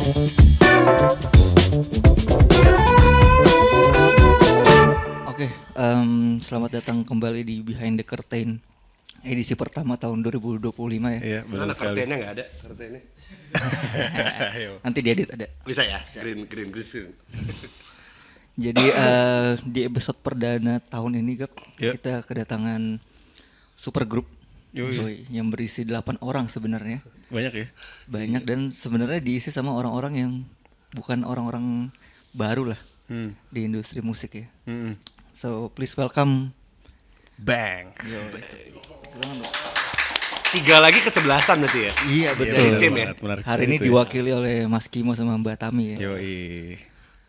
Oke, selamat datang kembali di Behind the Curtain edisi pertama tahun 2025 ya. Iya, benar Mana sekali. kartennya nggak ada kartennya. Nanti diedit ada. Bisa ya? Green screen. Jadi di episode perdana tahun ini Gap, Ya. kita kedatangan super group Yoi. yang berisi 8 orang sebenarnya. Banyak ya? Banyak dan sebenarnya diisi sama orang-orang yang bukan orang-orang baru lah di industri musik ya. So please welcome. Bang. Tiga lagi kesebelasan berarti ya? Iya betul. Dari tim ya? Hari ini diwakili oleh Mas Kimo sama Mbak Tami ya. Yoi.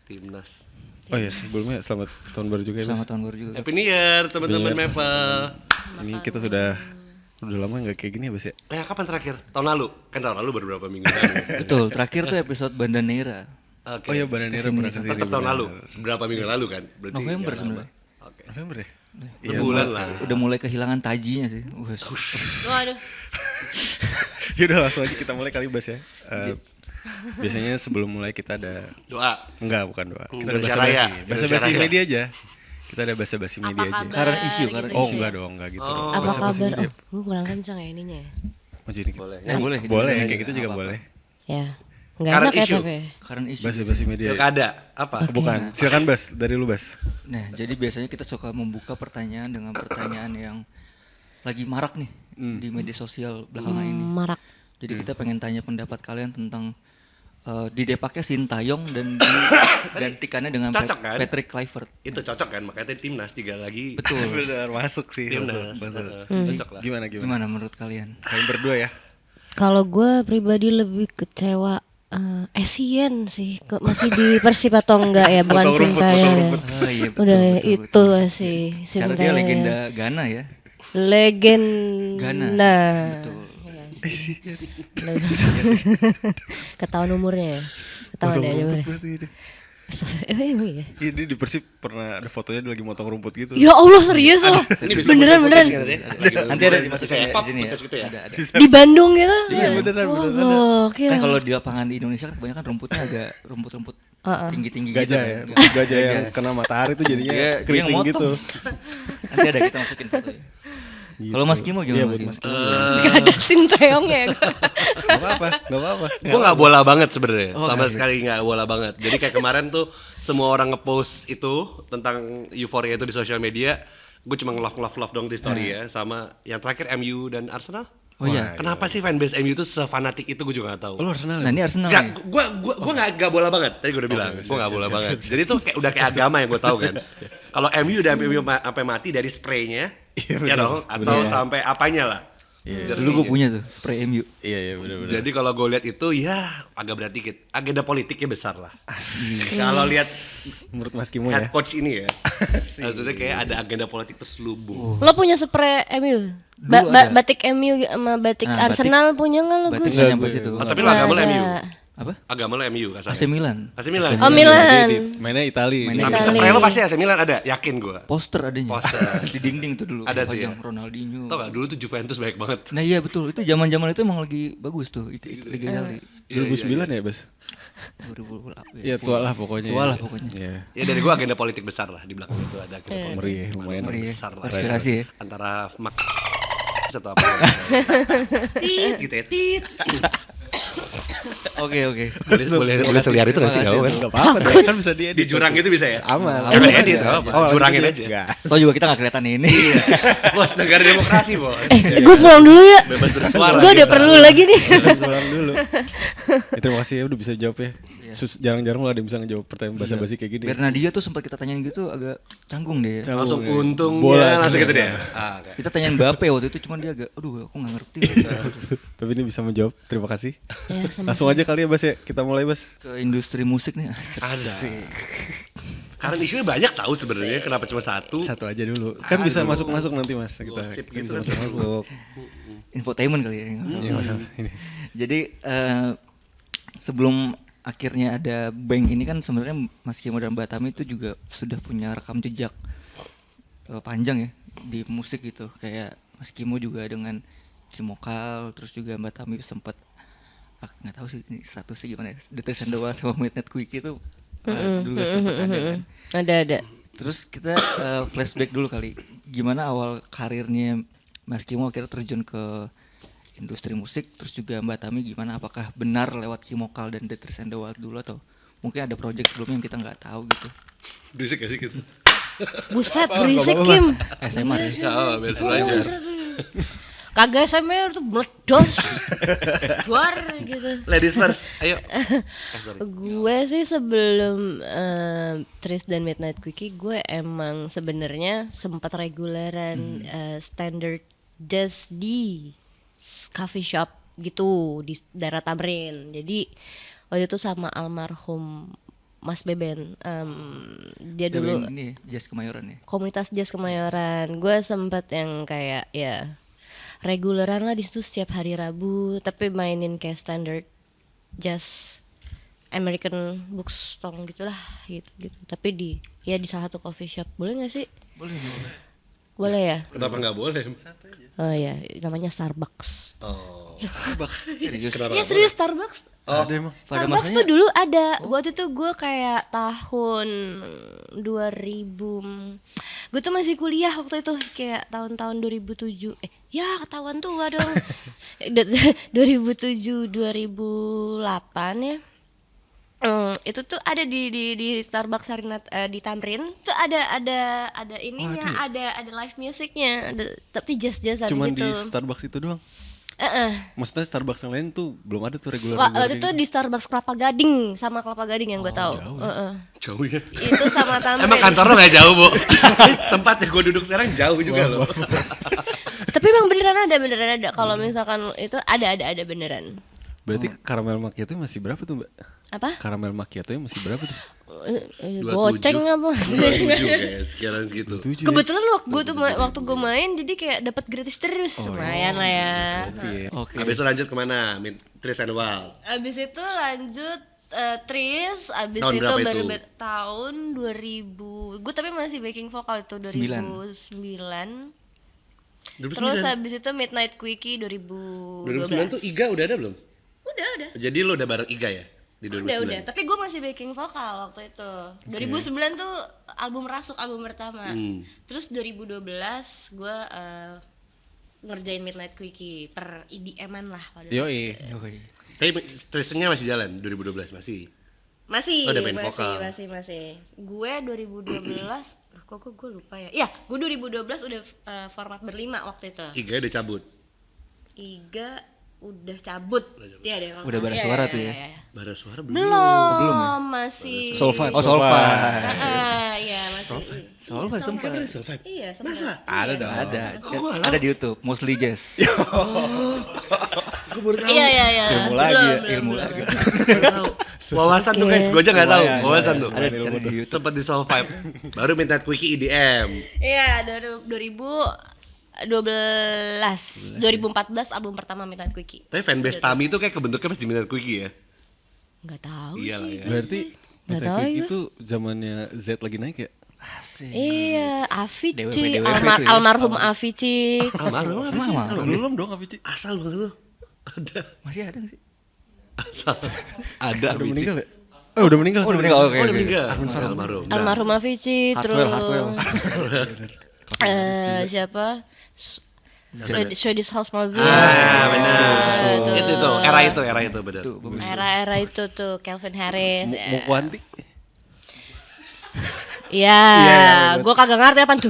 Timnas. Oh ya, sebelumnya selamat tahun baru juga ya, Mas. Selamat tahun baru juga. Gap. Happy New Year teman-teman Happy New Year. Maple. Ini kita sudah lama nggak kayak gini ya, Bas ya? Kapan terakhir? Tahun lalu? Kan tahun lalu baru berapa minggu lalu. Betul, terakhir tuh episode Bandanera. Oke. Oh iya, Bandanera pernah kesini. Tetap tahun benar. lalu. Berapa minggu lalu kan? Berarti November nggak lama. sebenarnya. Oke. November ya? Sebulan lah. Udah mulai kehilangan tajinya sih. Waduh. Ya udah langsung aja kita mulai kali, Bas ya. Biasanya sebelum mulai kita ada Doa. bukan doa. Kita ada Indonesia Raya. basa-basi. Indonesia Basa-basi Raya. media aja. Kita ada basa-basi media aja. kabar? Current issue, Gitu. current Oh, issue. enggak dong, enggak gitu. Oh. dong. Apa Basa-basi kabar? media. Oh, kurang kencang ya ininya ya. Masih dikit. Boleh. Boleh. Boleh, Bandanera kayak gitu juga apa-apa. boleh. Ya. Enggak Current enak ya issue. tapi. Current issue. Basa-basi media. Pilkada. Apa? Bukan. Silakan, Bas. Dari lu, Bas. Nah, jadi biasanya kita suka membuka pertanyaan dengan pertanyaan yang lagi marak nih di media sosial belakangan ini. Marak. Jadi kita pengen tanya pendapat kalian tentang di Depaknya Sintayong dan digantikannya dengan Cocok kan? Patrick Kluivert. Itu cocok kan? Makanya tadi timnas tiga lagi. Betul. Benar, masuk sih. Timnas. Masuk. Cocok lah. Gimana? Gimana menurut kalian? Kalian berdua ya? Kalau gue pribadi lebih kecewa Essien sih. Masih di Persib atau enggak ya, bukan Potong rumput, Sintayong. potong rumput. Oh, iya, betul, Udah betul, itu betul. sih Cara dia Sintayong. legenda Ghana ya. Legenda. Ghana. Betul. Iya sih. Ketahuan umurnya ya. Ketahuan ya umurnya. Emang iya. Ini di Persib pernah ada fotonya dia lagi motong rumput gitu. Ya Allah serius loh. Ini bisa Beneran foto beneran. footage nggak tadi? Nanti ada dimasukin Bisa ya, ya, pop di sini ya. footage gitu ya? Ada. Di Bandung gitu. Iya, beneran, Wah, beneran. gokil. Kan kalau di lapangan di Indonesia kan kebanyakan rumputnya agak rumput-rumput tinggi-tinggi gitu. Gajah ya, kan. gajah yang kena matahari tuh jadinya Dia yang keriting motong. gitu. Nanti ada kita masukin fotonya. Gitu. Kalau Mas Kimo gimana Iya, Mas buat Kimo? Mas Kimo. Gak ada Sintayong ya. Gak apa-apa, gak apa-apa. Gue nggak bola banget sebenarnya, Oh, sama nggak sekali nggak bola banget. Jadi kayak kemarin tuh semua orang ngepost itu tentang euforia itu di sosial media, gue cuma nge-love dong di story ya, sama yang terakhir MU dan Arsenal. Oh iya. Kenapa sih fanbase MU itu sefanatik itu gue juga nggak tahu. Oh, lu Arsenal Nah, ya? ini Arsenal Nggak, nih. gue nggak bola banget. Tadi gue udah bilang, gue nggak bola banget. Jadi itu kayak udah kayak agama yang gue tahu kan. Kalau MU udah MU sampai mati dari spraynya, ya dong, atau sampai apanya lah. Dulu gue punya tuh spray MU. Iya, iya bener-bener. Jadi kalau gue lihat itu ya agak berat dikit. Agenda politiknya besar lah. Kalau lihat Menurut Mas Kimo head ya. coach ini ya, maksudnya kayak ada agenda politik terselubung. Lo punya spray MU? Dulu ada. Batik MU sama batik Nah, Arsenal punya nggak lo Batik Gus? nggak nyampe situ. Oh, tapi lo Nggak agama lo ada. MU. Apa? Agama lo MU kasarnya. AC Milan. AC Milan. Oh, Milan. Mainnya Itali. Mainnya Tapi Itali. spray lo pasti AC Milan ada, yakin gue. Poster adanya. Poster. Di dinding tuh dulu. Ada tuh Pajang ya? Ronaldinho. Tau gak dulu tuh Juventus banyak banget. Nah iya betul. Itu zaman-zaman itu emang lagi bagus tuh. Itu Liga Italia. 2009 ya, Bas? 2008. Iya, tua lah pokoknya. Tua lah pokoknya. Iya. Ya dari gue agenda politik besar lah di belakang itu ada agenda politik. Meri ya, lumayan. Manuver Meri ya. besar lah. Konspirasi ya. Antara atau apa? Tit gitu ya, tit. Oke. Boleh seliar itu nggak sih? Nggak apa-apa. Gak apa-apa deh, kan bisa diedit. Di jurang itu bisa ya? Aman. Jangan edit, nggak apa-apa. Oh, Jurangin lanjut aja. Enggak. Oh juga kita nggak kelihatan ini. Bos, negara demokrasi bos. Gue pulang dulu ya. Bebas bersuara. Gue udah kita. perlu lagi nih. Pulang dulu. Ya, terima kasih ya udah bisa jawab ya. Jarang-jarang lo ada yang bisa ngejawab pertanyaan basa-basi kayak gini. Bernadia tuh sempat kita tanyain gitu agak canggung deh. Ya. Langsung ya. untung Bola langsung juga. gitu deh. Ah, oke. Kita tanyain Mbappe waktu itu cuman dia agak aduh aku nggak ngerti. Tapi ini bisa menjawab. Terima kasih. Ya, sama. Langsung aja kali ya, Bas ya. Kita mulai, Bas. Ke industri musik nih. Ada. Karena isunya banyak tahu sebenarnya kenapa cuma satu. Satu aja dulu. Kan bisa masuk-masuk nanti, Mas. Kita Gosip kita gitu bisa nanti. masuk-masuk. Infotainment kali ya. Iya, Mas. Ini. Jadi sebelum akhirnya ada Bank ini kan sebenarnya Mas Kimo dan Mbak Tami itu juga sudah punya rekam jejak panjang ya di musik gitu. Kayak Mas Kimo juga dengan Cimokal, terus juga Mbak Tami sempat nggak tahu sih ini statusnya gimana ya. The Trace and the Wild sama Midnight Quickie itu dulu sempat ada kan. Ada. Terus kita flashback dulu kali. Gimana awal karirnya Mas Kimo akhirnya terjun ke industri musik, terus juga Mbak Tami gimana, apakah benar lewat Kimokal dan The Trace and the Wild dulu atau mungkin ada project sebelumnya yang kita nggak tahu gitu. Berisik gak sih gitu? Buset, berisik Kim. SMA ya. Biasa aja. Kagak SMA tuh meledos. Duar gitu. Ladies first, ayo. Gue sih sebelum Tris dan Midnight Quickie gue emang sebenarnya sempat reguleran standard jazz di coffee shop gitu di daerah Tamrin. Jadi waktu itu sama almarhum Mas Beben, dia dulu ini Jazz Kemayoran ya. komunitas jazz Kemayoran. Gue sempat yang kayak ya reguleran lah di situ setiap hari Rabu, tapi mainin kayak standard jazz American bookstore gitulah gitu. Tapi di salah satu coffee shop. Boleh nggak sih? Boleh. Boleh ya? Kenapa nggak boleh? Oh ya, namanya Starbucks. Oh. Serius. Kenapa? Ya serius Starbucks. Ada emang. Starbucks tuh dulu ada. Waktu itu gue kayak tahun 2000. Gue tuh masih kuliah waktu itu kayak tahun-tahun 2007. Ya ketahuan tua dong. 2007 2008 ya. Itu tuh ada di Starbucks Sarinat di Tamrin tuh ada ininya, ada live musiknya, ada tapi jazz-jazzan Cuman gitu. di Starbucks itu doang. Maksudnya Starbucks yang lain tuh belum ada tuh reguler. Waktu itu di Starbucks Kelapa Gading sama Kelapa Gading yang gue tahu. Jauh ya? Itu sama Tamrin. Emang kantor lo gak jauh, Bu? Tempat yang gue duduk sekarang jauh juga loh. Tapi emang beneran ada. Kalau misalkan itu ada beneran. Berarti karamel macchiato masih berapa tuh, Mbak? Apa? Karamel macchiato masih berapa tuh? Goceng apa? 27 kayak sekian segitu. 27. Kebetulan waktu gue main jadi kayak dapat gratis terus, lumayan lah ya. Oke. Habis itu lanjut kemana? Tris and Wild. Abis itu lanjut Tris, abis Tahun itu berapa baru itu? tahun 2000. Gue tapi masih backing vokal itu 2009. Terus habis itu Midnight Quickie 2009 2012. tuh Iga udah ada belum? Udah. Jadi lo udah bareng Iga ya? Di 2009? Udah. Tapi gue masih backing vokal waktu itu. 2009 tuh album pertama. Terus 2012 gue ngerjain Midnight Quickie per EDM-an lah. Yoi. Tapi Trisnya masih jalan 2012 masih? Masih, Oh, udah main vokal. masih. Gue 2012, kok gue lupa ya. Iya, gue 2012 udah format berlima waktu itu. Iga udah cabut? Iga udah cabut. Iya deh. Udah bara suara tuh ya. Bara suara Belum, masih. Solvibe. Iya, masih. Solvibe sempat. Solvibe? Iya, sempat. Masa? Ada dong. Ada. Kok gua nggak Ada di YouTube, Mostly Jazz. Aku baru tahu. Iya. Ilmu lagi ya, ilmu lagi. Wawasan tuh guys, gue aja gak tahu. Wawasan tuh. Ada di YouTube. Sempet di Solvibe. Baru Midnight Quickie EDM. Iya, 2014 album pertama Midnight Quickie. Tapi fanbase Tami itu kayak kebentuknya pas di Midnight Quickie ya? Nggak tahu Iya lah sih. ya. Berarti Nggak Midnight tahu Quickie ya. itu zamannya Z lagi naik ya? Asik. Iya, Avicii, DWP itu ya. almarhum Avicii. Almarhum apa sih? Belum dong Avicii. Asal banget lu. Ada. Masih ada nggak sih? Asal. Ada Udah Avicii. meninggal ya? Udah meninggal. Oh, udah meninggal. Oke. Oh udah meninggal. Almarhum. Nah, Almarhum Avicii, terus Hardwell. siapa? Swedish House Mafia. benar. Itu. Itu era itu benar. Tuh, bagus. Era itu tuh Calvin Harris. Mau kuanti? Iya, gue kagak ngerti apa tuh.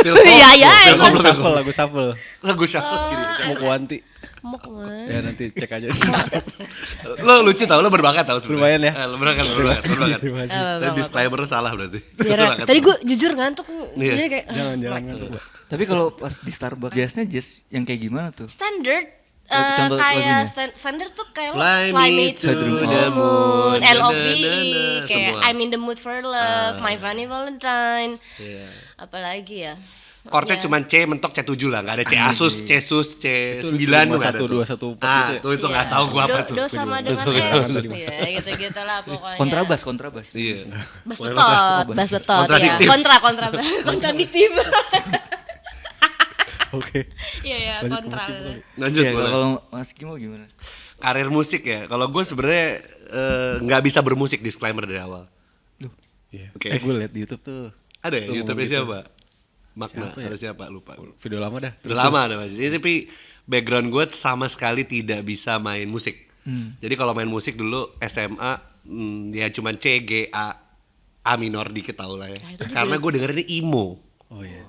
Philcom. Iya. Philcom. Lagu shuffle. Lagu shuffle gini. Mau kuanti. Mau kemana? Ya nanti cek aja. Lo lucu tau, lo berbakat tau sebenarnya. Lumayan ya. Lo berbakat. Tadi Apa. disclaimer salah berarti. Biar- Tadi gue jujur ngantuk. Iya. Jadi kayak Jangan ngantuk. Tapi kalau pas di Starbucks, jazznya jazz yang kayak gimana tuh? standard. Contoh Kayak lagunya. standard tuh kayak Fly me to the moon. LOVE, Na-na-na-na, kayak semua. I'm in the mood for love, My Funny Valentine, Iya. apalagi ya. Chordnya Ya. cuma C mentok C7 lah, nggak ada C Asus, C sus, C9 tuh nggak ada tuh. 21 gitu Ah, ya? tuh nggak tahu gua apa tuh. Do sama dengan F, ya gitu-gitu lah pokoknya. Kontrabas. Iya. Bas betot, ya. Kontradiktif. Kontradiktif. Oke. Iya, Lanjut ke kontra. Mas Kimo kali. Lanjut Iya, boleh. kalau Mas Kimo gimana? karir musik ya. Kalau gue sebenarnya nggak bisa bermusik, disclaimer dari awal. Iya. Oke. Gue liat di YouTube tuh. Ada ya Lu YouTube-nya ngomong gitu. siapa? Makna Siapa ya? atau siapa lupa. Video lama dah. Udah lama ada Mas. Jadi tapi background gue sama sekali tidak bisa main musik. Jadi kalau main musik dulu SMA ya cuman C, G, A minor dikit tau lah ya. Karena gue dengerinnya emo. Oh iya.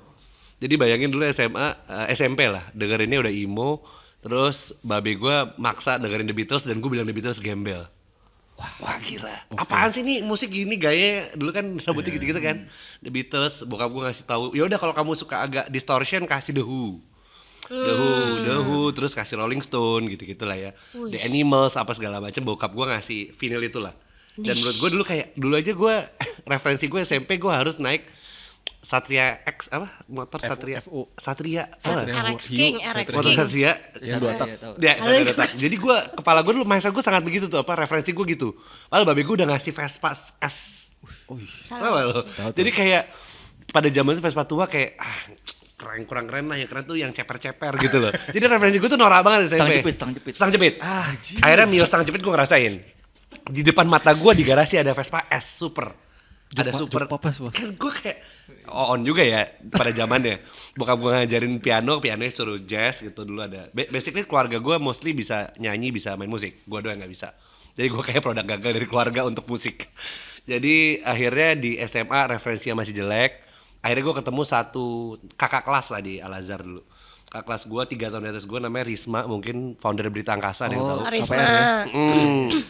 Jadi bayangin dulu SMA, SMP lah, dengerinnya udah emo. Terus babe gue maksa dengerin The Beatles dan gue bilang The Beatles gembel. Wah gila, apaan sih nih musik gini gaya dulu kan rambutnya gitu-gitu kan. The Beatles, bokap gue ngasih tahu, ya udah kalau kamu suka agak distortion kasih The Who. The Who, terus kasih Rolling Stone gitu-gitu lah ya. The Animals apa segala macam, bokap gue ngasih vinyl itulah. Dan menurut gue dulu aja gue referensi gue SMP gue harus naik Satria X apa motor Satria FU. Satria RX King, RX motor King. Satria Yang 2 tak. ya Satria 2 tak. Jadi gue kepala gue dulu mindset gue sangat begitu tuh apa referensi gue gitu. Lalu babe gue udah ngasih Vespa S. Tahu lo. Jadi kayak pada zaman itu Vespa tua kayak kurang keren lah, yang keren tuh yang ceper-ceper gitu loh. Jadi referensi gue tuh norak banget di SMP. Stang jepit. Akhirnya Mio stang jepit gue ngerasain. Di depan mata gue di garasi ada Vespa S Super. Ada Super. Kan gue kayak on juga ya pada zamannya. Bokap gue ngajarin pianonya suruh jazz gitu dulu ada. Basically keluarga gue mostly bisa nyanyi, bisa main musik. Gue doang nggak bisa. Jadi gue kayak produk gagal dari keluarga untuk musik. Jadi akhirnya di SMA referensinya masih jelek. Akhirnya gue ketemu satu kakak kelas lah di Al Azhar dulu. Kakak kelas gue 3 tahun di atas gue namanya Risma, mungkin founder Berita Angkasa ada yang tahu. Risma.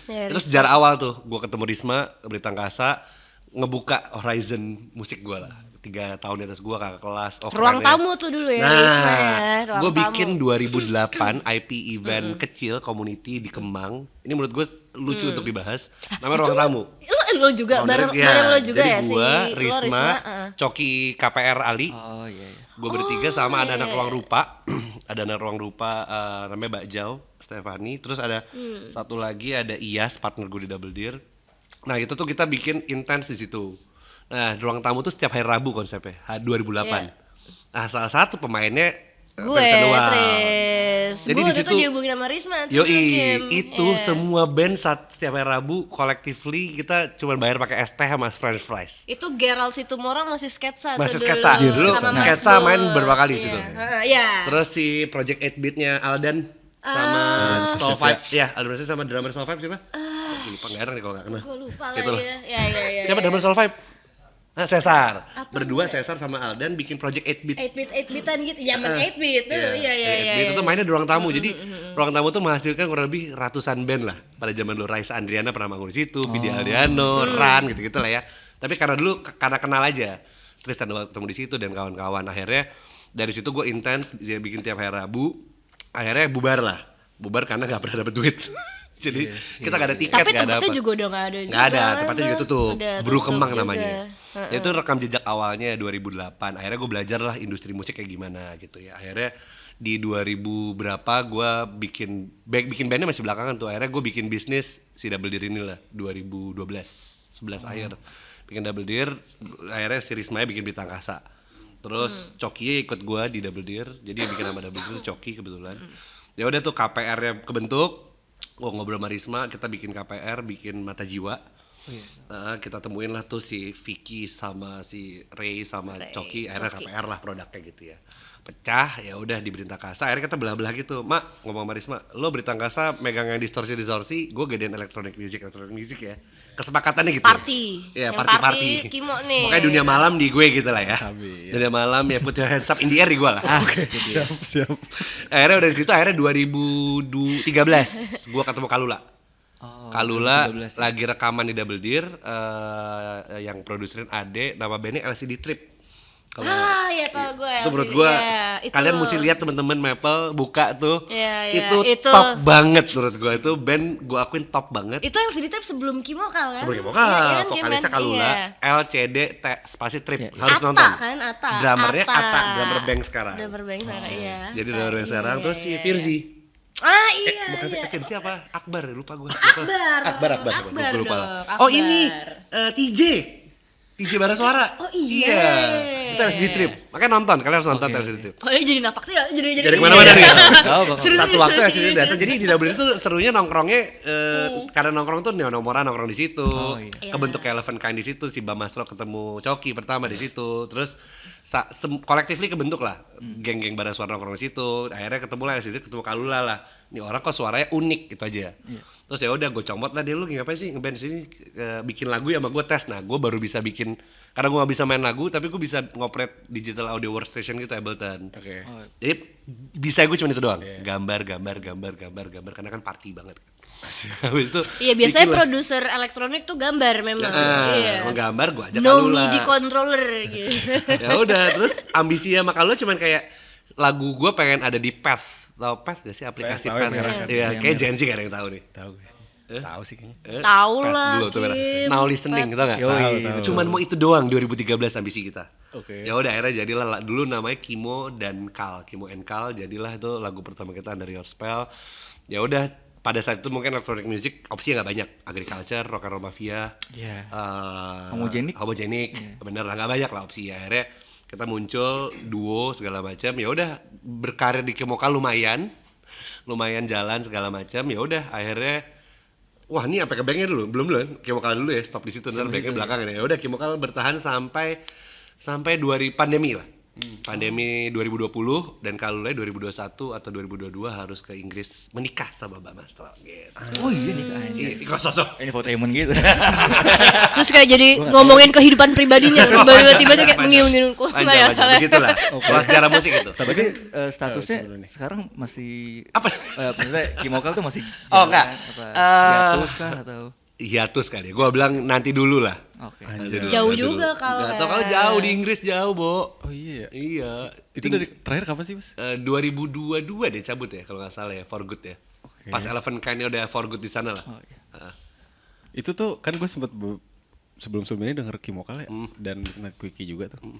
Ya, itu sejarah awal tuh, gue ketemu Risma, Berita Angkasa, ngebuka horizon musik gue lah. 3 tahun di atas gue kakak kelas. Ruang tamu tuh dulu ya, Risma ya. Ruang Gue tamu. bikin 2008 IP event kecil community di Kemang. Ini menurut gue lucu untuk dibahas. Namanya Ruang Tamu. Lo juga bareng lo juga jadi ya gua, si Risma, Coki KPR Ali. Oh iya. Gue bertiga sama ada anak ruang rupa. Ada anak ruang rupa namanya Mbak Jau, Stefani. Terus ada satu lagi ada Iyas, partner gue di Double Deer. Nah itu tuh kita bikin intens di situ. Nah Ruang Tamu tuh setiap hari Rabu konsepnya, 2008. Yeah. Nah salah satu pemainnya gue Tris. Jadi Gue di waktu itu situ dihubungin sama Risma. itu semua band setiap hari Rabu collectively kita cuma bayar pakai es teh sama french fries. Itu Gerald Situmorang masih sketsa Masih tuh sketsa. Dulu sama Mas sketsa Bul. main berapa kali Iya. situ. Iya. Terus si Project 8-beatnya Aldan sama Soul Vibe ya, Aldan sama drummer Soul Vibe siapa? Gue lupa, nggak ada nih kalau nggak kenal. Gue lupa Itulah. lagi ya. Ya. Siapa drummer Soul Vibe? Cesar. Berdua Cesar sama Aldan bikin Project 8-beat. 8-bitan gitu. Zaman 8-bit tuh. Iya. Itu tuh mainnya di Ruang Tamu. Jadi Ruang Tamu tuh menghasilkan kurang lebih ratusan band lah. Pada zaman dulu Raisa Andriana pernah manggung di situ, Vidi Aldiano, Ran gitu-gitu lah ya. Tapi karena dulu karena kenal aja. Tristan ketemu di situ dan kawan-kawan. Akhirnya dari situ gue intens dia bikin tiap hari Rabu. Akhirnya bubar lah. Bubar karena nggak pernah dapet duit. Jadi kita gak ada tiket, Tapi gak ada tempatnya apa. juga udah gak ada juga. Nggak ada, tempatnya juga tutup. Udah Bru tutup Kemang juga. namanya. Itu rekam jejak awalnya 2008. Akhirnya gue belajar lah industri musik kayak gimana gitu ya. Akhirnya di 2000 berapa gue bikin bandnya masih belakangan tuh. Akhirnya gue bikin bisnis si Double Deer ini lah 2012 11 akhir. Bikin Double Deer, akhirnya si Rismaya bikin Berita Angkasa. Terus Coki ikut gue di Double Deer. Jadi yang bikin nama Double Deer itu Coki kebetulan. Ya udah tuh KPR-nya kebentuk. Gue ngobrol sama Risma, kita bikin KPR, bikin Mata Jiwa. Kita temuin lah tuh si Vicky sama si Ray sama Coki, akhirnya KPR lah produknya gitu ya. Pecah, ya udah di Berita Angkasa. Akhirnya kita belah-belah gitu. Mak, ngomong sama Risma, lo Berita Angkasa megang yang distorsi, gue gedein electronic music ya. Kesepakatannya gitu. Party. Iya, Yang party. Kimo nih. Makanya dunia malam di gue gitu lah ya. Sabi, ya. Dunia malam ya put your hands up in the air di gue lah. Siap. Akhirnya dari situ akhirnya 2013 gue ketemu Kalula. Kalula 2013 ya. lagi rekaman di Double Deer, yang produserin Ade, nama bandnya LCD Trip. Kalau Ya tau gue. itu menurut gue, Iya, itu. kalian mesti lihat teman-teman Maple buka tuh, Iya, itu itu. top banget menurut gue, itu band gue akuin top banget. Itu yang sedih sebelum Kimo kan? Sebelum Iya, vokal, kan, vokalisnya Kim, Kalula, iya. LCD T spasi Trip, harus Ata nonton. kan, Ata. Drummernya Ata, drummer Bank sekarang. Drummer Bank sekarang, iya. Jadi drummer Bank sekarang, terus si iya. Firzi. Iya. Bukan Firzi apa? Akbar, lupa gue. Akbar Gue lupa lah. dong, Oh ini Akbar. TJ. DJ Bara Suara. Oh iya. Itu LSD Trip. Makanya nonton, kalian harus nonton LSD Trip. Oh ini jadi napak tuh ya, jadi Jadi kemana-mana nih. Seru, Satu seru, waktu seru, LSD seru. datang. Jadi di Double itu serunya nongkrongnya karena nongkrong tuh Neonomora nongkrong di situ. Oh, iya. Kebentuk kayak Eleven Kind di situ, si Bamasro ketemu Coki pertama di situ. Terus collectively kebentuk lah geng-geng Bara Suara nongkrong di situ. Akhirnya ketemu lah LSD, ketemu Kalula lah. Ini orang kok suaranya unik gitu aja. Terus ya udah gue comot lah, dia lu ngapain sih ngeband sini, bikin lagu ya sama gue tes. Nah gue baru bisa bikin, karena gue gak bisa main lagu tapi gue bisa ngoperate digital audio workstation gitu Ableton. Oke. Jadi bisa gue cuma itu doang, gambar karena kan party banget. Habis itu Iya biasanya bikin lah. produser elektronik tuh gambar memang. Iya. Mau gambar gue ajak No Kalula. MIDI controller gitu. Ya udah, terus ambisi sama Kalula cuman kayak lagu gue pengen ada di Path. Tahu Path gak sih aplikasi Tahu, Path? merah. Iya, kayak Gen Z gak ada yang tahu nih. Tahu gue. Tahu sih kayaknya. Tahu Path lah, dulu tuh merah. Kim. Now listening, tau gak? Yoi. Tahu. Cuman mau itu doang 2013 ambisi kita. Oke. Ya udah akhirnya jadilah dulu namanya Kimo dan Kal, Kimo and Kal, jadilah itu lagu pertama kita Under Your Spell. Ya udah pada saat itu mungkin electronic music opsinya nggak banyak, agriculture, rock and roll mafia, Iya. homogenik, bener lah nggak banyak lah opsi. Akhirnya kita muncul duo segala macam. Ya udah berkarir di Kimo Kal lumayan jalan segala macam. Ya udah akhirnya wah ini apa ke banknya dulu? Belum Kimo Kal dulu ya, stop di situ ntar banknya belakangan ya. Udah Kimo Kal bertahan sampai 2000 pandemi lah. Pandemi 2020 dan Kalula 2021 atau 2022 harus ke Inggris menikah sama Mbak Mastro gitu. Oh iya nih kan. Iya, kok sosok. Ini fototainment gitu. Terus kayak jadi ngomongin kehidupan pribadinya, tiba-tiba tuh kayak mengiung-ngiung kok nggak ya? Panjang begitulah. Kalau secara musik itu. Tapi kan statusnya sebelum ini. sekarang masih Apa? Maksudnya Kimokal tuh masih Oh, jalan, enggak. apa, Eh, hiatus kah atau Hiatus kali ya. Gua bilang nanti dulu lah. oke. Nanti dulu, Jauh nanti juga dulu. kalau Nggak tahu, ya. kalau jauh di Inggris jauh, Bo. Oh iya. Iya. Itu dari terakhir kapan sih, Mas? 2022 deh cabut ya kalau nggak salah ya, for good ya. Oke. Pas Eleven Kind-nya udah for good di sana lah. Oh, iya. Heeh. Itu tuh kan gue sempet sebelum ini denger Kimokal ya dan Midnight Quickie juga tuh.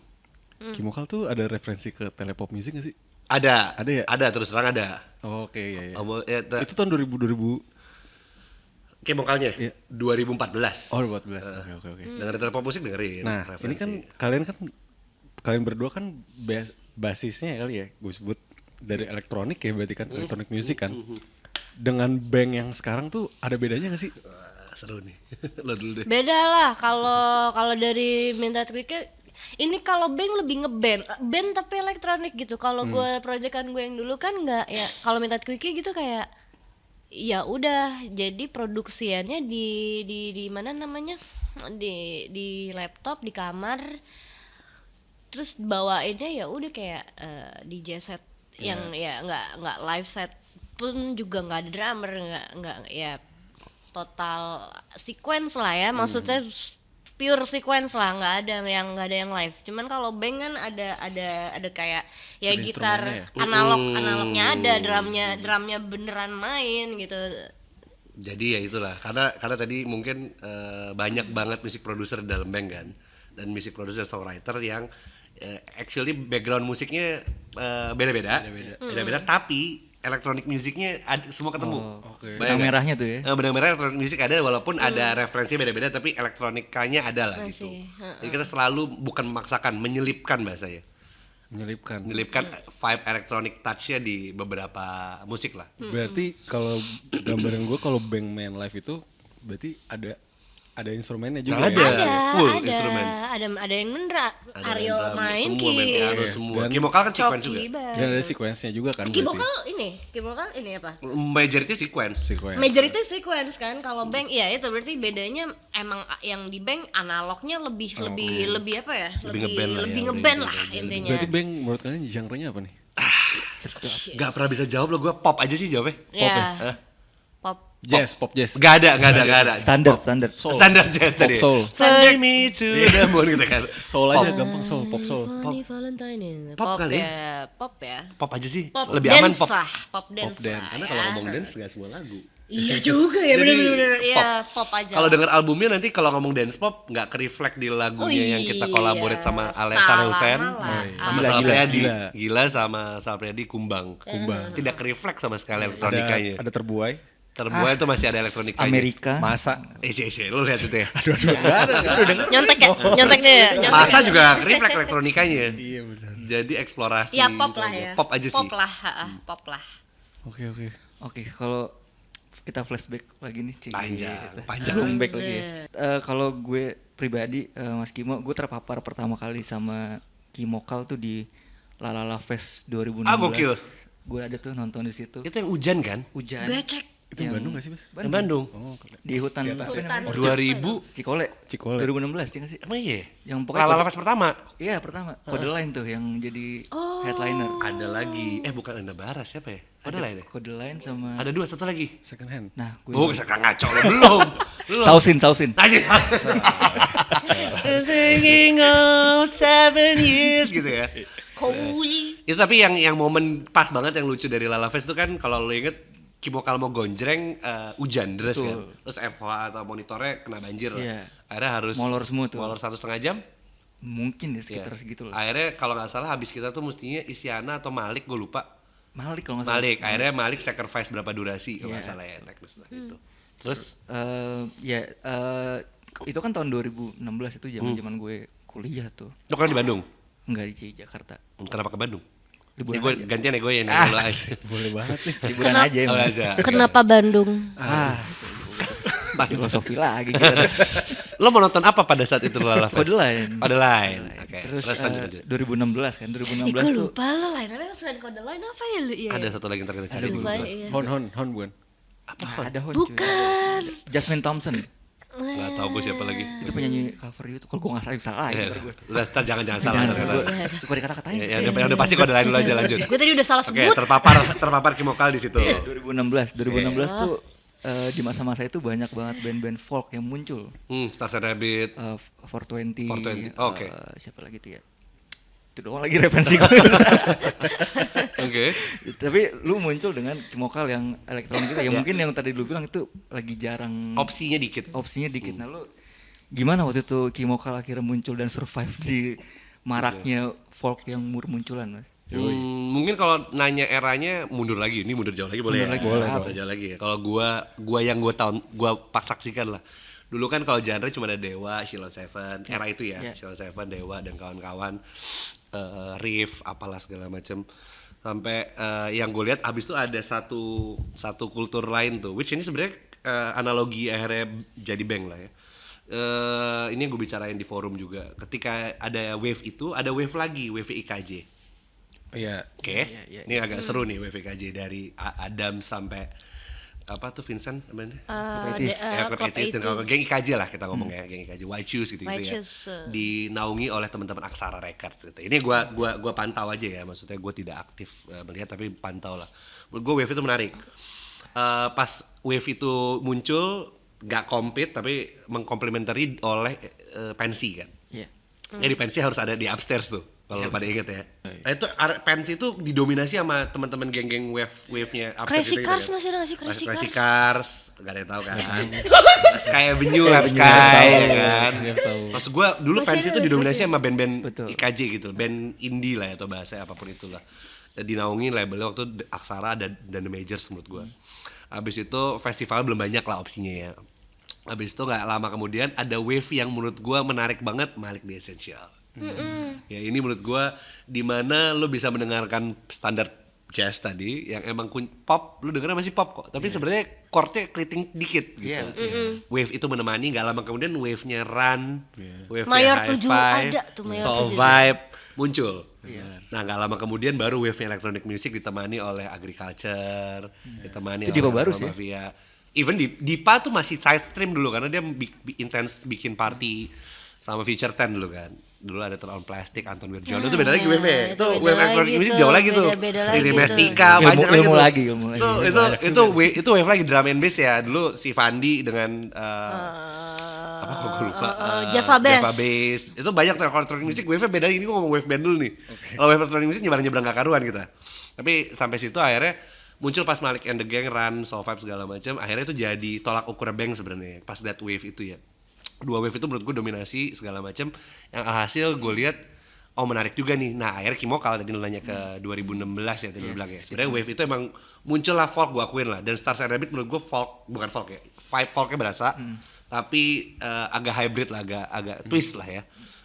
Kimokal tuh ada referensi ke telepop music gak sih? Ada Ada ya? Ada, terus terang ada. Oh, oke ya. Itu Itu tahun 2000 Kemokalnya Iya. 2014. Oh 2014. Oke. Dengerin telepon musik dengerin. Nah, ini kan kalian berdua kan basisnya kali ya gue sebut dari elektronik ya, berarti kan elektronik musik kan. Dengan band yang sekarang tuh ada bedanya gak sih? Seru nih. Lo dulu deh. Beda lah kalau dari Midnight Quickie ini kalau band lebih band tapi elektronik gitu. Kalau gue proyekan gue yang dulu kan nggak ya, kalau Midnight Quickie gitu kayak ya udah jadi produksiannya di mana namanya, di laptop di kamar, terus bawainnya ya udah kayak DJ set yang ya nggak live set pun juga nggak ada drummer, nggak ya total sequence lah ya, maksudnya pure sequence lah, nggak ada yang live. Cuman kalau band kan ada kayak ya Ada gitar instrumennya analognya ada, drumnya beneran main gitu. Jadi ya itulah, karena tadi mungkin banyak banget musik produser dalam band kan, dan musik produser songwriter yang actually background musiknya beda-beda, tapi elektronik musiknya semua ketemu. Oke. Benang merahnya tuh ya. Benang merah elektronik musik ada, walaupun ada referensinya beda-beda, tapi elektronikanya ada lah gitu. Masih, Jadi kita selalu bukan memaksakan, menyelipkan bahasanya. Menyelipkan. Menyelipkan vibe elektronik touch-nya di beberapa musik lah. Berarti kalau gambaran gue kalau band main live itu berarti ada instrumennya juga. Ada. ya? Full instruments. ada yang bener, Ada Ariel drum, main semua main piano keys, semua. Dan Kimokal kan sequence juga. Coki bang. Dan ada sequence-nya juga kan berarti. Kimokal ini apa? Majority sequence. Sequence. Majority sequence kan, kalau bank ya itu berarti bedanya emang yang di bank analognya lebih apa ya? Lebih ngeband lah ya, lebih udah ngeband gitu, lah udah intinya. Berarti band menurut kalian genre-nya apa nih? Gak pernah bisa jawab loh, gue pop aja sih jawabnya. Ya. Pop. Pop jazz. Gak ada. Standar. Standar jazz tadi. Soul. Fly me to the moon gitu kan. Soul aja gampang, soul, pop soul. Funny Valentine. Pop kali ya. Pop ya. Pop aja sih. Pop Lebih aman dance pop. lah, pop dance. dance. lah, Karena ya. kalau ngomong dance gak semua lagu. Iya juga ya, Jadi, bener-bener ya pop aja. Kalau denger albumnya nanti kalau ngomong dance pop nggak ke-reflect di lagunya yang kita kolaborate sama Saleh Hussein, sama Gila, Sal gila, Priadi, gila. Gila sama Sal Priadi Kumbang. Tidak ke-reflect sama sekali elektronikanya. Ada terbuai. Terbuai itu masih ada elektronikanya. Amerika. Masa? Lu lihat itu ya. Nyontek ya, nyontek deh ya. Nyontek Masa ya. juga refleks elektronikanya. Iya benar. Jadi eksplorasi. Ya pop gitu lah aja. ya. Pop aja sih. Pop lah, pop lah. Oke. Oke, kalau kita flashback lagi nih, Cik. Panjang. Zoom back lagi ya. Anjir. Kalau gue pribadi, Mas Kimo, gue terpapar pertama kali sama Kimokal tuh di Lalala Fest 2016. Gokil. Gue ada tuh nonton di situ. Itu yang hujan kan? Hujan. Becek. Itu yang Bandung gak sih, Mas? Yang Bandung. Oh, Di hutan, Di atas apa ya? namanya? 2000. Cikole. Cikole. 2016 ya nggak sih? Emang iya? Yang pokoknya Lala Fest pertama. Iya, pertama. Kode Line tuh yang jadi headliner. Ada lagi. Bukan Anda Baras siapa ya? Ada lain ya? Kode Line sama Ada 2, satu lagi. second hand. Nah, gue Sekarang ngaco lo belum. Sausin. Aja. Singing of 7 years gitu ya. Holy. Itu tapi yang momen pas banget yang lucu dari Lala Fest itu kan kalau lo inget Kimokal mau gonjreng hujan deras Betul. kan. Terus FH atau monitornya kena banjir lah. Iya. Akhirnya harus Molor semua tuh. Molor 1,5 jam. mungkin ya Iya. sekitar segitu lah. Akhirnya kalau nggak salah habis kita tuh mestinya Isyana atau Malik gue lupa. Malik kalau nggak salah. Malik. Akhirnya Malik sacrifice berapa durasi kalau nggak Iya. salah ya teknis lah gitu. Terus Itu kan tahun 2016 itu zaman gue kuliah tuh. lo kan di Bandung. Enggak di Jakarta. Kenapa ke Bandung? Liburan Gue aja. gantian ya gue yang nanya lo aja. Boleh banget nih. Liburan aja Oh, emang. aja. Kenapa Bandung? Filosofi lagi gitu. Lo mau nonton apa pada saat itu Lala Fest? Kode Line. Kode Line. Oke. Terus lanjut. 2016 kan, 2016 Gue tuh lupa lo lainnya selain kode lain apa ya lu? Iya. Ada satu lagi ntar kita cari Ada dulu. Lupa ya. Hon bukan? ada Hon. Bukan. Jasmine Thompson. Gak tau gue siapa lagi. Itu penyanyi cover itu. Kalau gue nggak salah lagi Ya, ntar gue. udah, ntar jangan salah. Jangan, ntar. gue suka dikata-katain. Ya, yang udah pasti Kode Line dulu aja lanjut. Gue tadi udah salah Oke, sebut. terpapar Kimokal di situ. 2016 tuh di masa-masa itu banyak banget band-band folk yang muncul. Stars and Rabbit. 420. 420, oke. Siapa lagi tuh ya? Itu doang lagi referensi gue. Oke. Tapi lu muncul dengan Kimokal yang elektronik gitu ya. Mungkin yang tadi lu bilang itu lagi jarang Opsinya dikit. opsinya dikit. Nah lu gimana waktu itu Kimokal akhirnya muncul dan survive di maraknya folk yang munculan, Mas? Mungkin kalau nanya eranya mundur lagi, ini mundur jauh lagi boleh Mundur ya? lagi, boleh. Mundur jauh lagi ya. Kalau gua yang gua pas saksikan lah. Dulu kan kalau genre cuma ada Dewa, Sheila Seven, era itu ya, Yeah. Sheila Seven, Dewa dan kawan-kawan, Riff, apalah segala macem. Sampai yang gue lihat abis itu ada satu kultur lain tuh, which ini sebenarnya analogi akhirnya jadi bang lah ya. Ini yang gue bicarain di forum juga. Ketika ada wave itu, ada wave lagi, wave IKJ. Iya. Oke, ini agak seru nih WVKJ dari Adam sampai apa tuh Vincent namanya? Club 80s dan kalau geng IKJ lah kita ngomong ya, geng IKJ White Shoes gitu White ya. Shoes, Dinaungi oleh teman-teman Aksara Records gitu. Ini gua pantau aja ya, maksudnya gua tidak aktif melihat tapi pantau lah. Menurut gua wave itu menarik. Pas wave itu muncul nggak compete tapi mengkomplementari oleh pensi kan. Iya. Jadi pensi harus ada di upstairs tuh. Kalau pada inget ya. Nah, itu pensi itu didominasi sama teman-teman geng-geng wave-nya upstairs Crazy gitu Cars ya. masih ada nggak sih Crazy Crazy Cars? Cars, gak ada yang tahu kan. Sky Avenue, Lab Sky ya kan. Maksud gue dulu Masih pensi ada, itu didominasi masih sama band-band Betul. IKJ gitu, band indie lah ya, atau bahasa apapun itulah. Dan dinaungi labelnya waktu Aksara dan The Majors menurut gue. Abis itu festival belum banyak lah opsinya ya. Abis itu gak lama kemudian ada wave yang menurut gue menarik banget, Malik The Essential. Ya ini menurut gua dimana lo bisa mendengarkan standar jazz tadi yang emang pop, lo dengernya masih pop kok, tapi sebenarnya chordnya keriting dikit gitu. Wave itu menemani, gak lama kemudian wave-nya Run, wave-nya Mayor High 7 Five, ada tuh, Mayor Soul 7. Vibe muncul. Nah gak lama kemudian baru wave-nya electronic music ditemani oleh Agriculture, ditemani Itu Dipa oleh Barus ya? Mafia. Even Dipa tuh masih side stream dulu karena dia intens bikin party sama Feature 10 dulu kan. Dulu ada Turn On Plastic, Anton Wirjono, itu beda lagi wave ya. itu Itu beda wave lagi electronic music tuh, jauh lagi tuh. beda Riri lagi Mestika, tuh. banyak Ilmu tuh. lagi, ilmu lagi. Itu wave lagi drum and bass ya. Dulu si Fandi dengan apa kok gue lupa. Java Bass. Java Bass. Itu banyak tuh electronic music, wave-nya beda. Ini gue ngomong wave band dulu nih. Kalau wave electronic music nyebrang-nyebrang gak karuan kita. Tapi sampai situ akhirnya muncul pas Malik and the Gang, Run, Soul Vibe segala macam. Akhirnya itu jadi tolak ukur bang sebenarnya pas that wave itu ya. Dua wave itu menurut gue dominasi segala macam. Yang alhasil gue lihat oh menarik juga nih. Nah akhirnya Kimokal tadi lu nanya ke 2016 ya tadi lu bilang ya. Sebenarnya Wave itu emang muncul lah folk, gue akuin lah. Dan Stars and Rabbit menurut gue folk, bukan folk ya, vibe folknya berasa, tapi agak hybrid lah, agak twist lah ya.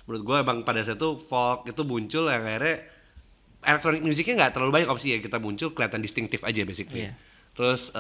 Menurut gue emang pada saat itu folk itu muncul yang akhirnya electronic musicnya nggak terlalu banyak opsi ya, kita muncul kelihatan distinktif aja basically. Terus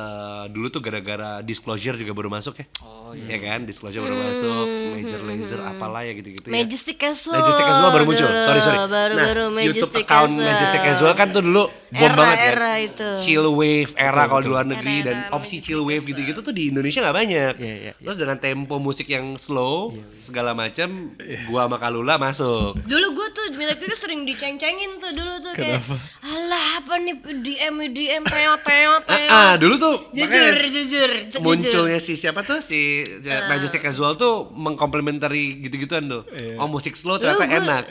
dulu tuh gara-gara Disclosure juga baru masuk ya. Oh Ya kan, Disclosure baru masuk, Major Lazer apalah ya gitu-gitu ya. Majestic Casual. Majestic Casual baru muncul. dulu. Sorry. Baru Nah, YouTube Majestic account Casual. Majestic Casual kan tuh dulu bom banget kan. Era itu. Chill wave era kalau di luar negeri Era-era dan opsi Majestic chill wave Casual. gitu-gitu tuh di Indonesia nggak banyak. Iya. Terus dengan tempo musik yang slow segala macam, gua sama Kalula masuk. Dulu gue tuh Majestic Casual sering diceng-cengin tuh dulu tuh kayak alah apa nih DM peot. Dulu tuh Jujur. munculnya si siapa tuh si Majestic Casual tuh mengkomplementari gitu-gituan tuh. Oh musik slow ternyata enak.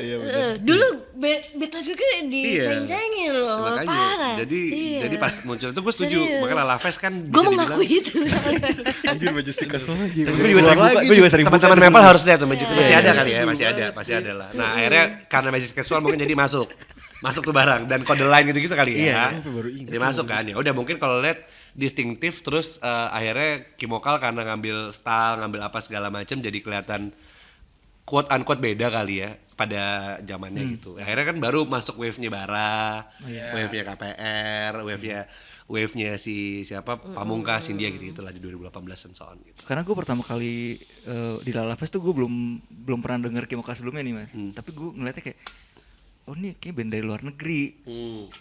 Dulu beta juga diceng-cengin loh, Makanya parah. jadi pas muncul itu gue setuju. Serius. Makanya Lala Fest kan Gue bisa dibilang mengakui itu. Anjir Majestic Casual aja. Gue juga sering teman-teman buka Maple dulu. harus lihat tuh Majestic masih ada kali ya, pasti ada lah. Nah, akhirnya karena Majestic Casual mungkin jadi masuk tuh barang dan kode line gitu-gitu kali ya. Iya, baru ingat. Jadi masuk kan ya. Udah mungkin kalau lihat distinktif terus akhirnya Kimokal karena ngambil style, ngambil apa segala macam jadi kelihatan quote unquote beda kali ya pada zamannya gitu. Akhirnya kan baru masuk wave-nya Bara, wave-nya KPR, wave-nya si siapa Pamungkas, India gitu lah di 2018 dan so on gitu. Karena gue pertama kali di Lala Fest tuh gue belum pernah denger Kimokal sebelumnya nih mas. Tapi gue ngeliatnya kayak oh ini kayak band dari luar negeri.